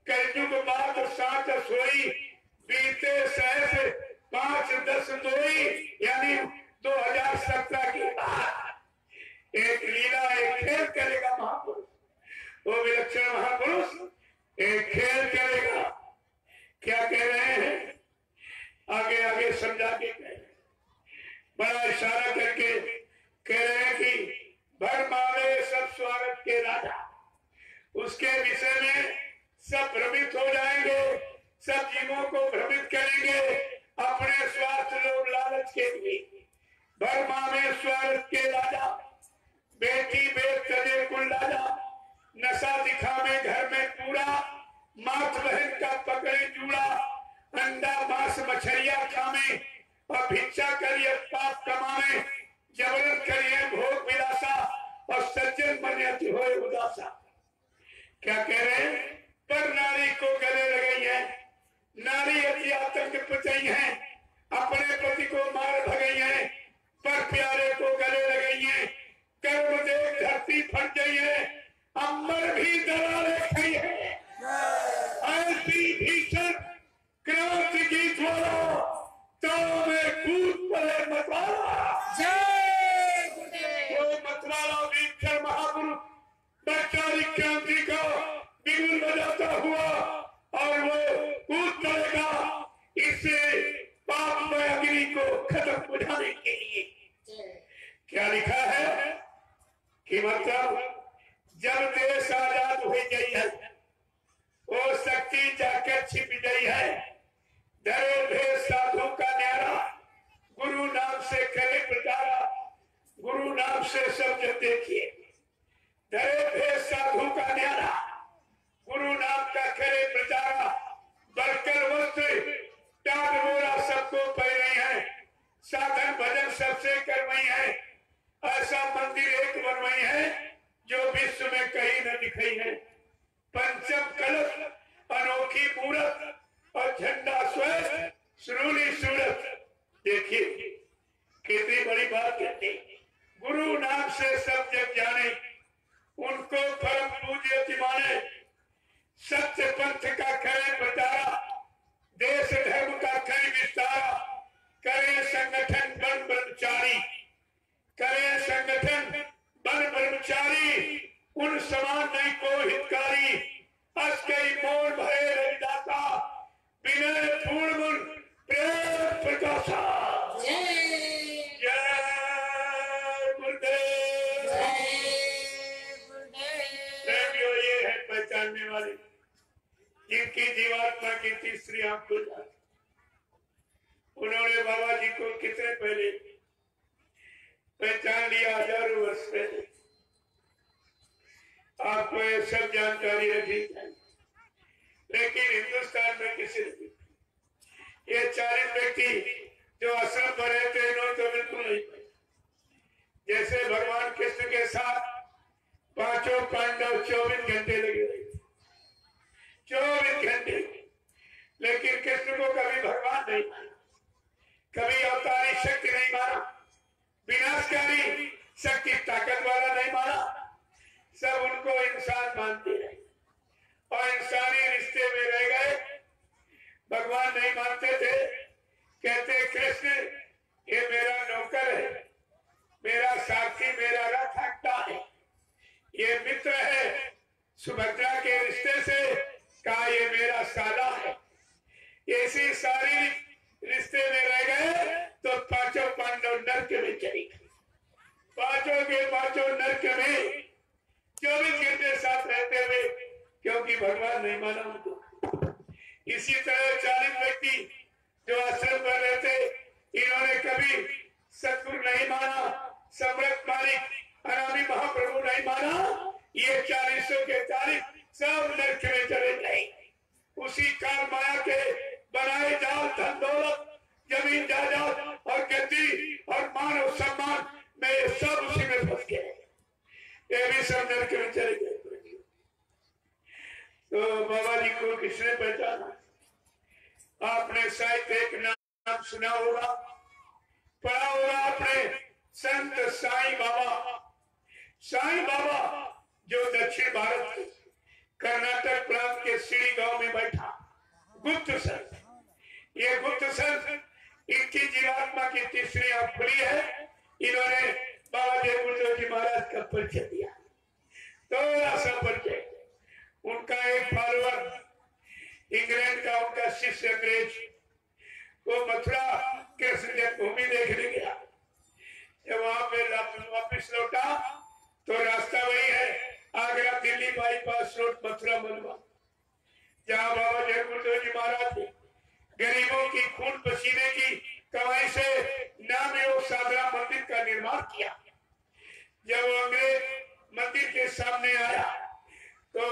[SPEAKER 1] कलयुग बात साथ सोई, बीते सहस 5-10 दोई, यानी 2017 की बात। एक लीला, एक खेल करेगा महापुरुष, वो विलक्षण महापुरुष एक खेल करेगा। क्या कह रहे हैं? आगे आगे समझा के कह रहे, बड़ा इशारा करके कह रहे हैं कि भर मावे सब स्वागत के राजा, उसके विषय में सब भ्रमित हो जाएंगे, सब जीवों को भ्रमित करेंगे अपने स्वार्थ लोभ लालच के लिए। भर मावे स्वागत के राजा, बेटी बेट तजे कुल राजा, नशा दिखावे घर में पूरा, मात बहन का पकड़े जूड़ा, अंडा मांस मछलिया खावे और भिक्षा करिए पाप कमावे, जबरन करिए भोग विलासा और सज्जन बने होए उदासा। क्या कह रहे हैं? पर नारी को गले लगाई है, नारी अति आतंक पचाई है, अपने पति को मार भगई है, पर प्यारे को गले लगाई है, कर्म देख धरती फट गई है, अंबर भी दरारे खाई है, ऐसी भीषण क्रांति की ज्वाला, तो में कूद पड़े मतवाला। वो मतवाला विलक्षण महापुरुष बच्चारी क्रांति का बिगुल बजाता हुआ, और वो कूद पड़ेगा इससे पाप में अग्नि को खत्म बुझाने के लिए। क्या लिखा है कि मतलब जब देश आजाद हो गई है, वो शक्ति जाकर छिप गई है, डरे भेद साधु का न्यारा, गुरु नाम से करे प्रचारा, गुरु नाम से सब जब देखिए, डरे भेद साधु का न्यारा, गुरु नाम का करे प्रचारा, बरकर वस्त्र टाट बोरा सबको पहने हैं, साधन भजन सबसे करवाई है, ऐसा मंदिर एक बनवाई है जो विश्व में कहीं न दिखाई है। पंचम कलश अनोखी मूरत और झंडा स्वयं सुरूली सूरत। देखिए कितनी बड़ी बात कहती, गुरु नाम से सब जग जाने, उनको परम पूज्य माने, सत्य पंथ का करे प्रचारा, देश धर्म का करे विस्तारा, करे संगठन बन ब्रह्मचारी, करे संगठन बन ब्रह्मचारी, उन समान नहीं को हितकारी, अस्कई मोड़ भरे रविदासा, विनय पूर्ण गुण प्रेम प्रकाशा। जय गुरुदेव। प्रेमियों, ये है पहचानने वाले जिनकी जीवात्मा की तीसरी आंख खुल जाती, उन्होंने बाबा जी को कितने पहले पहचान लिया, हजारों वर्ष पहले। आपको ये सब जानकारी रखनी चाहिए, लेकिन हिंदुस्तान में किसी ने ये 40 व्यक्ति जो आश्रम पर रहते हैं, इन्होंने तो बिल्कुल नहीं पाया। जैसे भगवान कृष्ण के साथ पांचों पांडव 24 घंटे लगे रहे, 24 घंटे, लेकिन कृष्ण को कभी भगवान नहीं माना, कभी अवतारी शक्ति नहीं माना, विनाशकारी शक्ति ताकत वाला नहीं माना, सब उनको इंसान मानते रहे और इंसानी रिश्ते में रह गए। भगवान नहीं मानते थे, कहते कृष्ण ये मेरा नौकर है, मेरा साथी, मेरा रथ हाँकता है, ये मित्र है, सुभद्रा के रिश्ते से कहा ये मेरा साला है। ऐसी सारी रिश्ते में रह गए तो पांचों पांडव नरक में चले गए। पांचों के पांचों नरक में 24 घंटे साथ रहते हुए, क्योंकि भगवान नहीं माना उनको। इसी तरह 40 व्यक्ति जो आश्रम पर रहते, इन्होंने कभी सतगुरु नहीं माना, सम्राट मालिक अनामी महाप्रभु नहीं माना। ये 40 के 40 सब नरक में चले गए। उसी काल माया के बनाए जाल, धन दौलत, जमीन जायदाद और गद्दी और मान और सम्मान में ये सब उसी में फंस गए। ये भी सब नरक में चले गए। तो बाबा जी को किसने पहचाना? आपने शायद एक नाम सुना होगा, पढ़ा होगा आपने, संत साईं बाबा। साईं बाबा जो दक्षिण भारत के कर्नाटक प्रांत के सिड़ी गांव में बैठा गुप्त संत। ये गुप्त संत, इनकी जीवात्मा की तीसरी आंख खुली है। इन्होंने बाबा जय गुरुदेव जी महाराज का परिचय दिया, थोड़ा सा परिचय। उनका एक फॉलोअर इंग्लैंड का, उनका शिष्य अंग्रेज, वो मथुरा कृष्ण जन्मभूमि देखने गया। जब वहां पे वापिस लौटा तो रास्ता वही है, आगरा दिल्ली बाईपास रोड, मथुरा मलवा, जहाँ बाबा जय गुरुदेव जी महाराज ने गरीबों की खून पसीने की कमाई से नाम योग साधना मंदिर का निर्माण किया। जब अंग्रेज मंदिर के सामने आया तो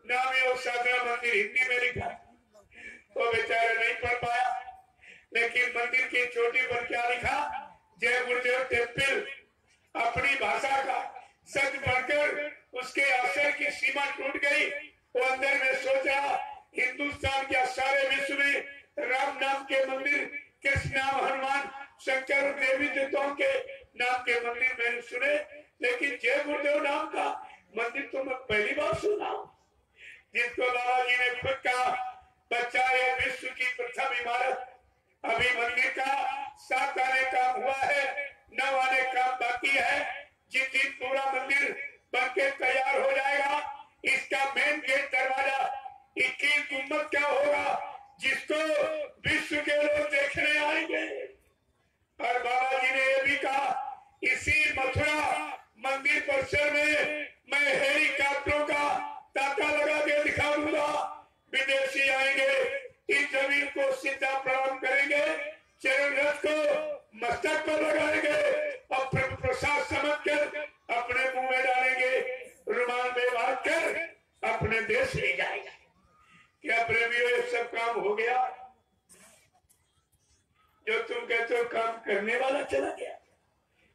[SPEAKER 1] नाम योग साधना मंदिर हिंदी में लिखा, तो बेचारा नहीं पढ़ पाया, लेकिन मंदिर की चोटी पर क्या लिखा? जय गुरुदेव टेम्पल। अपनी भाषा का सच पढ़कर उसके अवसर की सीमा टूट गई। वो अंदर में सोचा, हिंदुस्तान के सारे विश्व में राम नाम के मंदिर, कृष्ण नाम, हनुमान, शंकर, देवी देवताओं के नाम के मंदिर मैंने सुने, लेकिन जय गुरुदेव नाम का मंदिर तो मैं पहली बार सुना। जिसको बाबा जी ने खुद कहा, बच्चा ये विश्व की प्रथम इमारत, अभी मंदिर का 7 आने का हुआ है, 9 आने का बाकी है। जिस दिन पूरा मंदिर बनके तैयार हो जाएगा, इसका मेन गेट दरवाजा 21 गुम्बद का होगा, जिसको विश्व के लोग देखने आएंगे। और बाबा जी ने यह भी कहा, इसी मथुरा मंदिर परिसर में मैं हेलीकॉप्टरों का ताका लगा के दिखा दूंगा। विदेशी आएंगे, इस जमीन को सीधा प्रणाम करेंगे, चरण रथ को मस्तक पर लगाएंगे और प्रसाद समझकर अपने मुंह में डालेंगे, रुमाल में बांध कर अपने देश ले जाएंगे। क्या प्रेमियों, ये सब काम हो गया? जो तुम कहते हो काम करने वाला चला गया।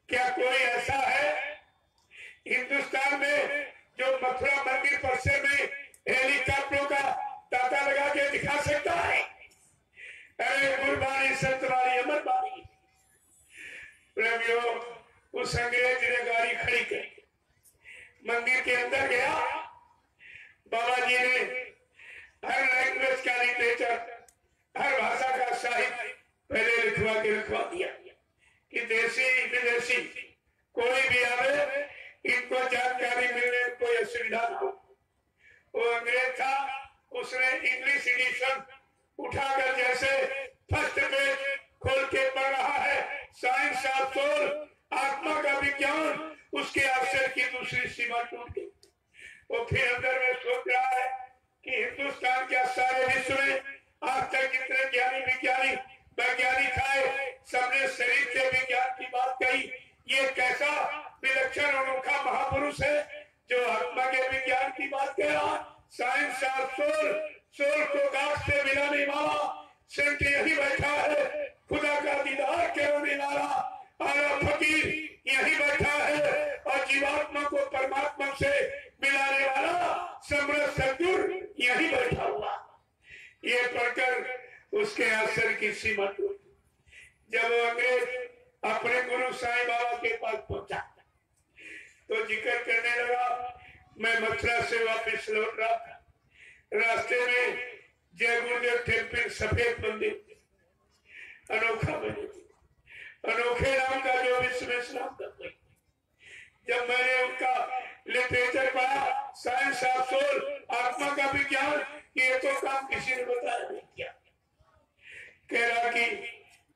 [SPEAKER 1] क्या कोई ऐसा है हिंदुस्तान में जो मथुरा मंदिर परिसर में हेलीकॉप्टरों का ताता लगा के दिखा सकता है? अरे गुरबानी, सतवारी, अमर बानी। प्रेमियों, उस अंग्रेज ने गाड़ी खड़ी की, मंदिर के अंदर गया। बाबा जी ने हर लैंग्वेज का लिटरेचर, हर भाषा का साहित्य पहले लिखवा दिया कि देशी विदेशी कोई भी आवे, इनको जानकारी मिलने में कोई असुविधा न हो। वो अंग्रेज था, उसने इंग्लिश एडिशन उठाकर जैसे फर्स्ट पेज खोल के पढ़ रहा है, साइंस ऑफ सोल, आत्मा का विज्ञान, उसके अक्षर की दूसरी सीमा टूट गई। वो फिर अंदर में सोच रहा है कि हिंदुस्तान क्या साइंस साहब सोल को गांठ से मिलाने वाला संत यही बैठा है, खुदा का दीदार कराने वाला आला फकीर यही बैठा है, और जीवात्मा को परमात्मा से मिलाने वाला समर्थ सद्गुरु यही बैठा हुआ। ये पढ़कर उसके असर की सीमा टूटी। जब अंग्रेज अपने गुरु साईं बाबा के पास पहुंचा तो जिक्र करने लगा, मैं मथुरा से वापस लौट रहा था, रास्ते में जय गुरुदेव टेम्पल सफेद मंदिर, अनोखा मंदिर, अनोखे नाम का जो विश्व नाम का कोई। जब मैंने उनका लिटरेचर पढ़ा, साइंस ऑफ सोल, आत्मा का विज्ञान, कि ये तो काम किसी ने बताया नहीं किया। कह रहा कि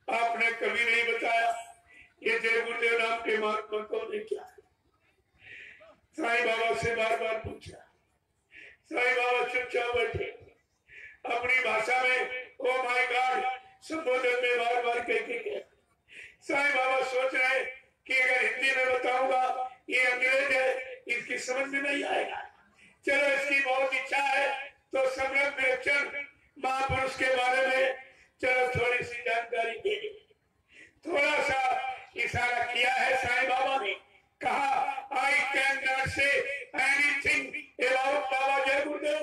[SPEAKER 1] आपने कभी नहीं बताया ये जय गुरुदेव नाम के महात्मा कौन है, क्या है। साईं बाबा से बार बार पूछा, साईं बाबा चुपचाप बैठे, अपनी भाषा में ओ माय गॉड संबोधन में बार बार कह के साईं बाबा सोच रहे कि अगर हिंदी में बताऊंगा ये अंग्रेज है, इसकी समझ में नहीं आएगा। चलो इसकी बहुत इच्छा है तो सम्राट विलक्षण महापुरुष के बारे में चलो थोड़ी सी जानकारी दे दे। थोड़ा सा इशारा किया है साईं बाबा ने, कहा I can not say anything about Baba Jai Gurudev.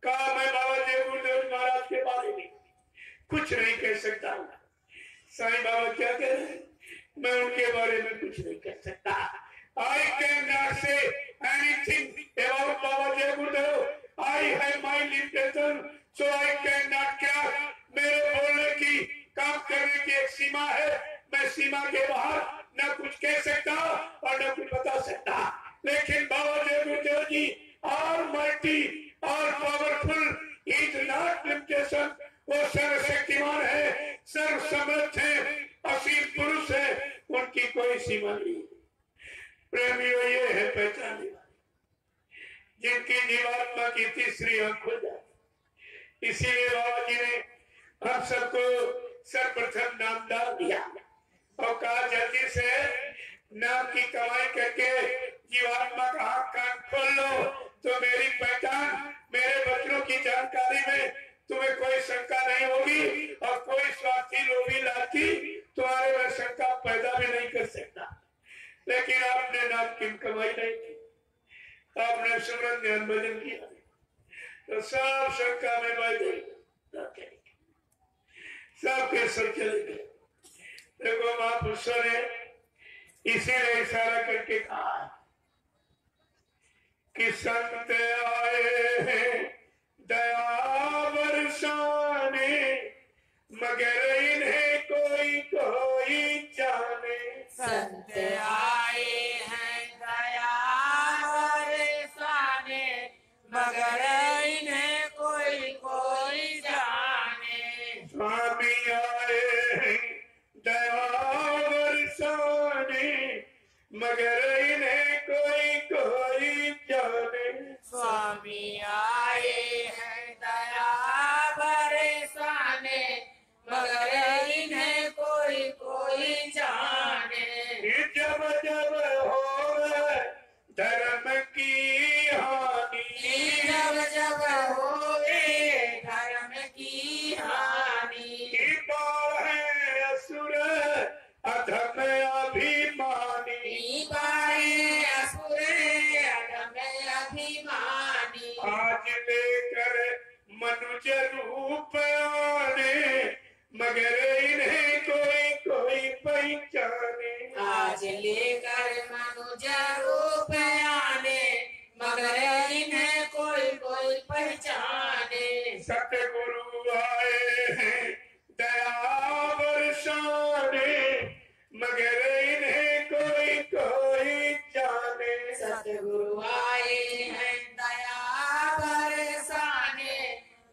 [SPEAKER 1] कहा मैं बाबा जय गुरुदेव महाराज के बारे में कुछ नहीं कह सकता। साईं बाबा क्या कह रहे हैं, मैं उनके बारे में कुछ नहीं कह सकता। I can not say anything about Baba Jai Gurudev. I have my limitation so I can not क्या, मेरे बोलने की काम करने की एक सीमा है, मैं सीमा के बाहर न कुछ कह सकता और न कुछ बता सकता। लेकिन बाबा जय गुरुदेव जी ऑलमाइटी और पावरफुल इज नॉट लिमिटेशन, वो सर्वशक्तिमान है, सर्वसमर्थ है, असीम पुरुष है, उनकी कोई सीमा नहीं। प्रेमियों ये है पहचानने वाले जिनकी जीवात्मा की तीसरी आंख खुल जाती। इसीलिए बाबा जी ने हम सबको सर्वप्रथम नाम दान दिया और कहा जल्दी से नाम की कमाई करके जीवात्मा का आंख कान खोल लो, तो मेरी पहचान, मेरे बच्चों की जानकारी में तुम्हें कोई शंका नहीं होगी और कोई स्वार्थी लोभी लालची तुम्हारे में शंका पैदा भी नहीं कर सकता। लेकिन आपने नाम की कमाई नहीं की, आपने सुमरन ध्यान भजन किया तो सब शंका में बह गई, सबके सब चले गए। देखो महापुरुषों ने इसीलिए इशारा करके कहा कि संत आए हैं दया बरसाने, मगर इन्हें कोई कोई जाने।
[SPEAKER 2] संत आए हैं दया बरसाने, मगर इन्हें कोई कोई जाने।
[SPEAKER 1] स्वामी आए हैं दया बरसाने, मगर इन्हें कोई कोई जाने।
[SPEAKER 2] स्वामी आए हैं दया बरसाने, मगर इन्हें कोई कोई जाने।
[SPEAKER 1] जब जब हो धर्म की हानि,
[SPEAKER 2] जब जब होए धर्म की हानि।
[SPEAKER 1] है असुर अधम अभिमानी,
[SPEAKER 2] असुर अधम अभिमानी।
[SPEAKER 1] आज लेकर मनुज रूप आने, मगर इन्हें कोई कोई पहचाने।
[SPEAKER 2] आज लेकर मनुज रूप आने, मगर इन्हें कोई कोई पहचाने।
[SPEAKER 1] सतगुरु आए हैं दया बरसाने, मगर इन्हें कोई कोई जाने।
[SPEAKER 2] सतगुरु आए हैं दया बरसाने,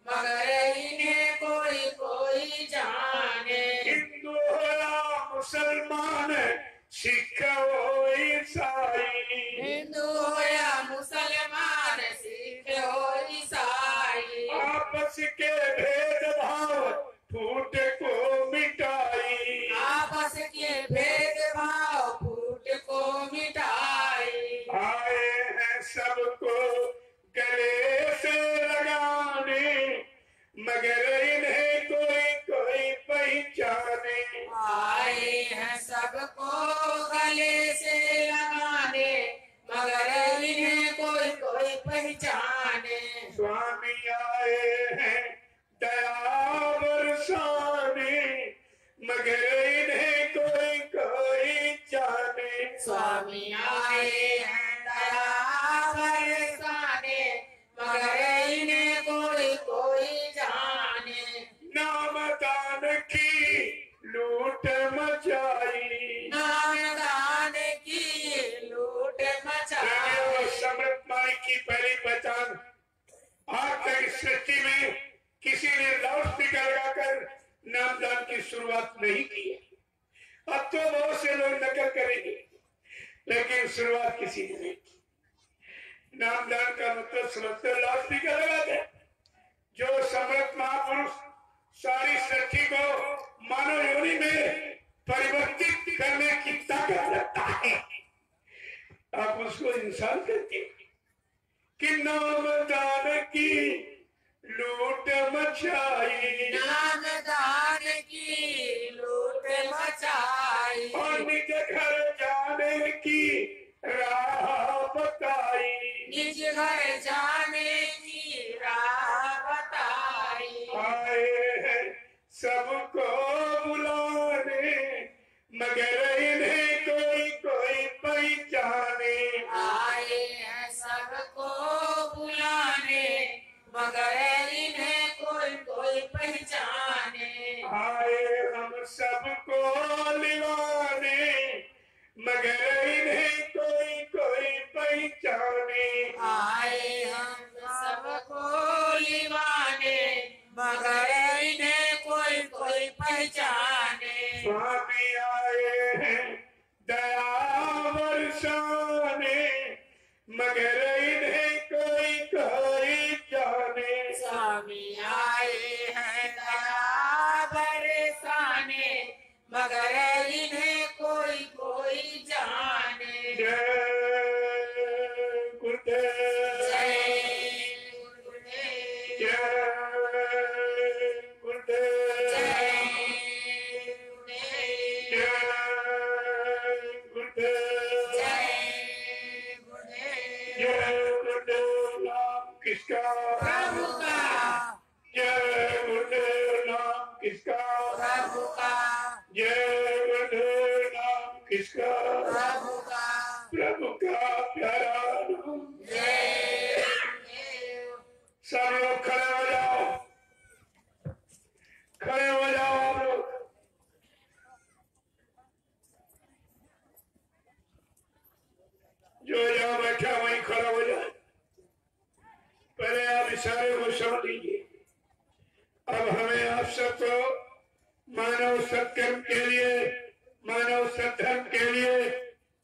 [SPEAKER 2] मगर इन्हें कोई कोई जाने।
[SPEAKER 1] हिंदू हो या मुसलमान, सिख हो ईसाई,
[SPEAKER 2] हिंदू हो या मुसलमान, सिख हो ईसाई।
[SPEAKER 1] आपस के भेदभाव फूट को मिटाई,
[SPEAKER 2] आपस के भेदभाव फूट को मिटाई।
[SPEAKER 1] आए हैं सबको गले से
[SPEAKER 2] जाने।
[SPEAKER 1] स्वामी आए हैं दया बरसाने, मगर इन्हें कोई कोई जाने।
[SPEAKER 2] स्वामी आए हैं दया बरसाने, मगर इन्हें कोई कोई जाने।
[SPEAKER 1] नामदान की लूट मचाई,
[SPEAKER 2] नामदान की लूट मचाई।
[SPEAKER 1] समृत माई की पहली पहचान, आज तक इस सृष्टि में किसी ने लाउड स्पीकर लगाकर नामदान की शुरुआत नहीं की है। अब तो बहुत से लोग नकल करेंगे, लेकिन शुरुआत किसी ने नहीं की। नामदान का मतलब समझते लाउड स्पीकर लगा दे। जो समर्थ महापुरुष सारी सृष्टि को मानव योनि में परिवर्तित करने की ताकत रखता है, आप उसको इंसान कहते हैं कि नामदान की लूट मचाई।
[SPEAKER 2] नामदान की लूट मचाई।
[SPEAKER 1] और निज घर जाने की राह बताई।
[SPEAKER 2] निज घर जाने की राह बताई।
[SPEAKER 1] आए हैं सबको बुलाने, मगर इन्हें कोई कोई पहचाने।
[SPEAKER 2] आए हैं सबको बुलाने, मगर इन्हें कोई कोई पहचाने।
[SPEAKER 1] आए हम सबको लिवाने, मगर इन्हें कोई कोई पहचाने।
[SPEAKER 2] आए हम सबको लिवाने, मगर इन्हें कोई कोई पहचाने।
[SPEAKER 1] स्वामी आए हैं दया बरसाने, मगर इन्हें कोई कोई जाने।
[SPEAKER 2] स्वामी आए हैं दया बरसाने, मगर इन्हें कोई कोई जाने।
[SPEAKER 1] जय गुरुदेव,
[SPEAKER 2] जय गुरुदेव,
[SPEAKER 1] जय गुरुदेव,
[SPEAKER 2] जय गुरुदेव,
[SPEAKER 1] जय गुरुदेव,
[SPEAKER 2] जय गुरुदेव।
[SPEAKER 1] जय गुरुदेव। नाम किसका?
[SPEAKER 2] प्रभु का,
[SPEAKER 1] जय गुरुदेव। नाम किसका?
[SPEAKER 2] प्रभु का,
[SPEAKER 1] जय गुरुदेव। नाम किसका?
[SPEAKER 2] प्रभु का।
[SPEAKER 1] प्रभु का प्यारा नाम।
[SPEAKER 2] जय गुरुदेव।
[SPEAKER 1] सब लोग खड़े हो जाओ, खड़े हो जाओ आप लोग। जो जहाँ बैठा वहीं खड़ा हो जाए। पहले आप इशारे को समझ लीजिए। अब हमें आप सबको मानव सत्कर्म के लिए, मानव सद्धर्म के लिए,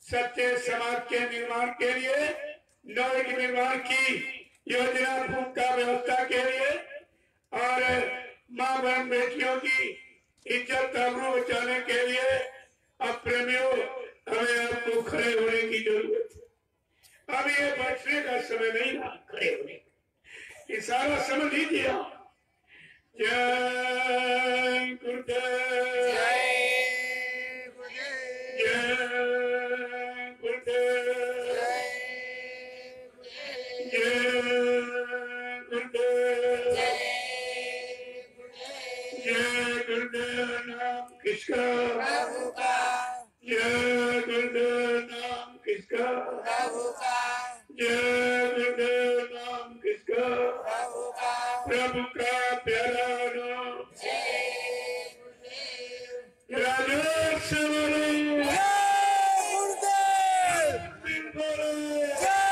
[SPEAKER 1] सत्य समाज के निर्माण के लिए, नव निर्माण की योजना भूमिका व्यवस्था के लिए और माँ बहन बेटियों की इज्जत आबरू बचाने के लिए अब प्रेमियों हमें आपको खड़े होने की जरूरत है। अब ये बैठने का समय नहीं रहा, खड़े होने का इशारा समझ लीजिए आप। जय गुरुदेव,
[SPEAKER 2] जय गुरुदेव,
[SPEAKER 1] जय गुरुदेव,
[SPEAKER 2] जय
[SPEAKER 1] जय गुरुदेव,
[SPEAKER 2] जय गुरुदेव।
[SPEAKER 1] जय गुरुदेव। नाम किसका?
[SPEAKER 2] प्रभु का,
[SPEAKER 1] जय गुरुदेव। नाम किसका?
[SPEAKER 2] प्रभु का,
[SPEAKER 1] जय गुरुदेव। नाम किसका?
[SPEAKER 2] प्रभु का।
[SPEAKER 1] प्रभु का प्यारा नाम।
[SPEAKER 2] जय गुरुदेव।
[SPEAKER 1] राजेश बोलो,
[SPEAKER 2] जय गुरुदेव,
[SPEAKER 1] दिन बोलो,
[SPEAKER 2] जय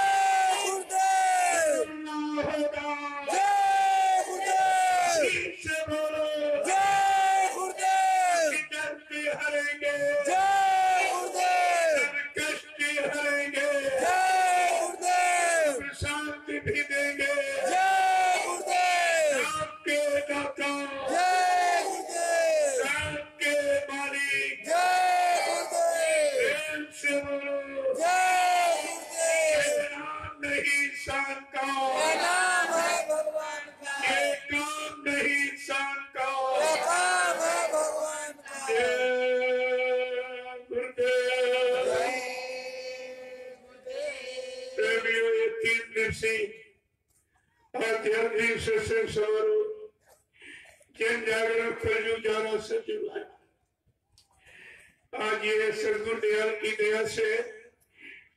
[SPEAKER 2] गुरुदेव,
[SPEAKER 1] ना होगा,
[SPEAKER 2] जय गुरुदेव,
[SPEAKER 1] ठीक से बोलो,
[SPEAKER 2] जय गुरुदेव,
[SPEAKER 1] डरते हरेंगे,
[SPEAKER 2] जय गुरुदेव,
[SPEAKER 1] कष्ट हरेंगे,
[SPEAKER 2] जय गुरुदेव,
[SPEAKER 1] शांति भी देंगे।
[SPEAKER 2] जय गुरुदेव,
[SPEAKER 1] आपके आध्यात्मिक सत्संग समारोह जन जागरण कलयुग जाना सचिव है। आज ये सदगुरु दयाल की दया से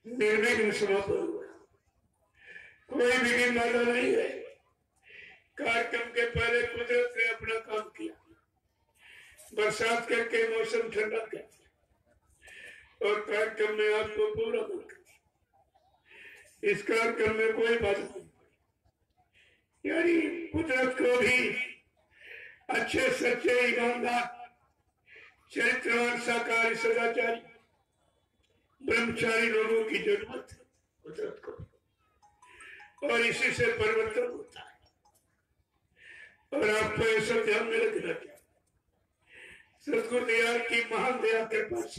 [SPEAKER 1] निर्विघ्न समापन हुआ। कोई विघ्न बाधा नहीं है। कार्यक्रम के पहले कुदरत ने अपना काम किया, बरसात करके मौसम ठंडा कर दिया और कार्यक्रम में आपको पूरा मन कर दिया। इस कार्यक्रम में कोई बाधा नहीं पड़ी, यानी कुदरत को भी अच्छे सच्चे ईमानदार चरित्रवान शाकाहारी सदाचारी ब्रह्मचारी लोगों की जरूरत है कुदरत को, और इसी से परिवर्तन होता है। और आपको ऐसा ध्यान में रखना चाहिए। सदगुरु दयाल की महान दया के पास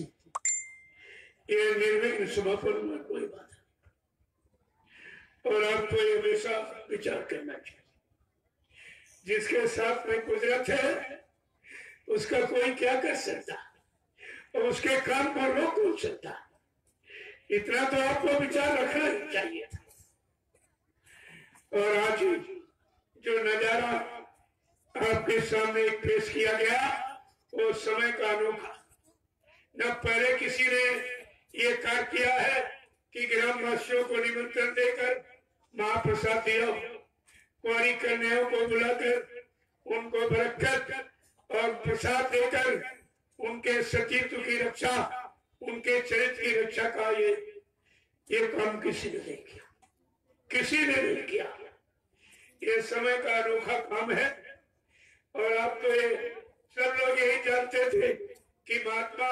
[SPEAKER 1] ये निर्विघ्न समापन में कोई बात नहीं। और आपको ये हमेशा विचार करना चाहिए, जिसके साथ में कुदरत है उसका कोई क्या कर सकता और उसके काम को रोक कौन सकता। इतना तो आपको विचार रखना ही चाहिए था। और आज जो नजारा आपके सामने पेश किया गया वो समय का अनोखा। न पहले किसी ने ये कार्य किया है कि ग्रामवासियों को निमंत्रण देकर महाप्रसाद दिया, कुंवारी कन्याओं को बुलाकर उनको बरकत और प्रसाद देकर उनके सतीत्व की रक्षा, उनके चरित्र की रक्षा का ये काम किसी ने नहीं किया, किसी ने नहीं किया। ये समय का अनोखा काम है। और आप तो ये सब लोग यही जानते थे कि महात्मा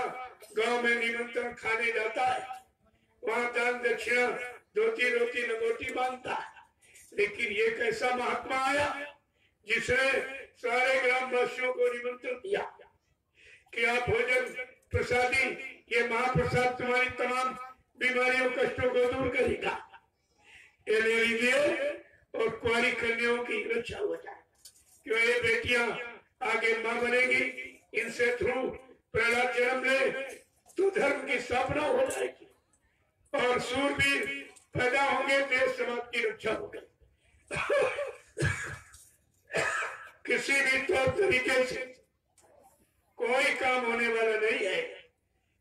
[SPEAKER 1] गांव में निमंत्रण खाने जाता है, वहां दान दक्षिणा धोती रोटी लंगोटी मांगता है। लेकिन ये कैसा महात्मा आया जिसने सारे ग्रामवासियों को निमंत्रण दिया कि आप भोजन प्रसादी, ये महाप्रसाद तुम्हारी तमाम बीमारियों कष्टों को दूर करेगा, ये ले लीजिए और कुंवारी कन्याओं की रक्षा हो जाए। क्यों ये बेटियां आगे मां बनेगी, इनसे थ्रू प्रहलाद जन्म ले तो धर्म की स्थापना हो जाएगी और सूरवीर पैदा होंगे, देश समाज की रक्षा होगी। किसी भी तौर तरीके से कोई काम होने वाला नहीं है।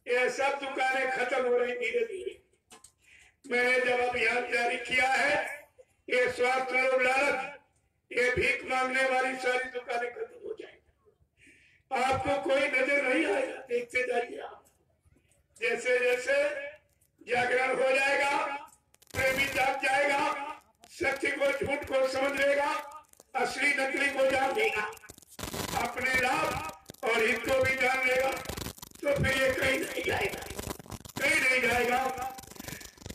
[SPEAKER 1] ये सब दुकानें खत्म हो रही धीरे धीरे। मैंने जब अभियान जारी किया है, ये स्वार्थ लोभ लालच, ये भीख मांगने वाली सारी दुकानें खत्म हो जाएंगी। आपको कोई नजर नहीं आएगा, देखते जाइए आप। जैसे जैसे जागरण हो जाएगा, प्रेमी जाग जाएगा, सत्य को झूठ को समझ लेगा, असली नकली को जान लेगा, अपने लाभ और हित को भी जान लेगा, तो फिर ये कहीं नहीं जाएगा, कहीं नहीं जाएगा।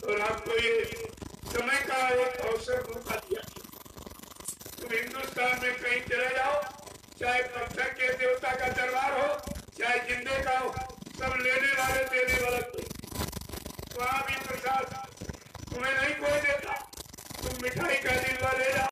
[SPEAKER 1] और आपको ये समय का एक अवसर मौका दिया। तुम हिंदुस्तान में कहीं चले जाओ, चाहे पत्थर के देवता का दरबार हो, चाहे जिंदे का हो, सब लेने वाले देने वाला कोई। वहां भी प्रसाद तुम्हें नहीं कोई देता, तुम मिठाई का दिलवा ले जाओ,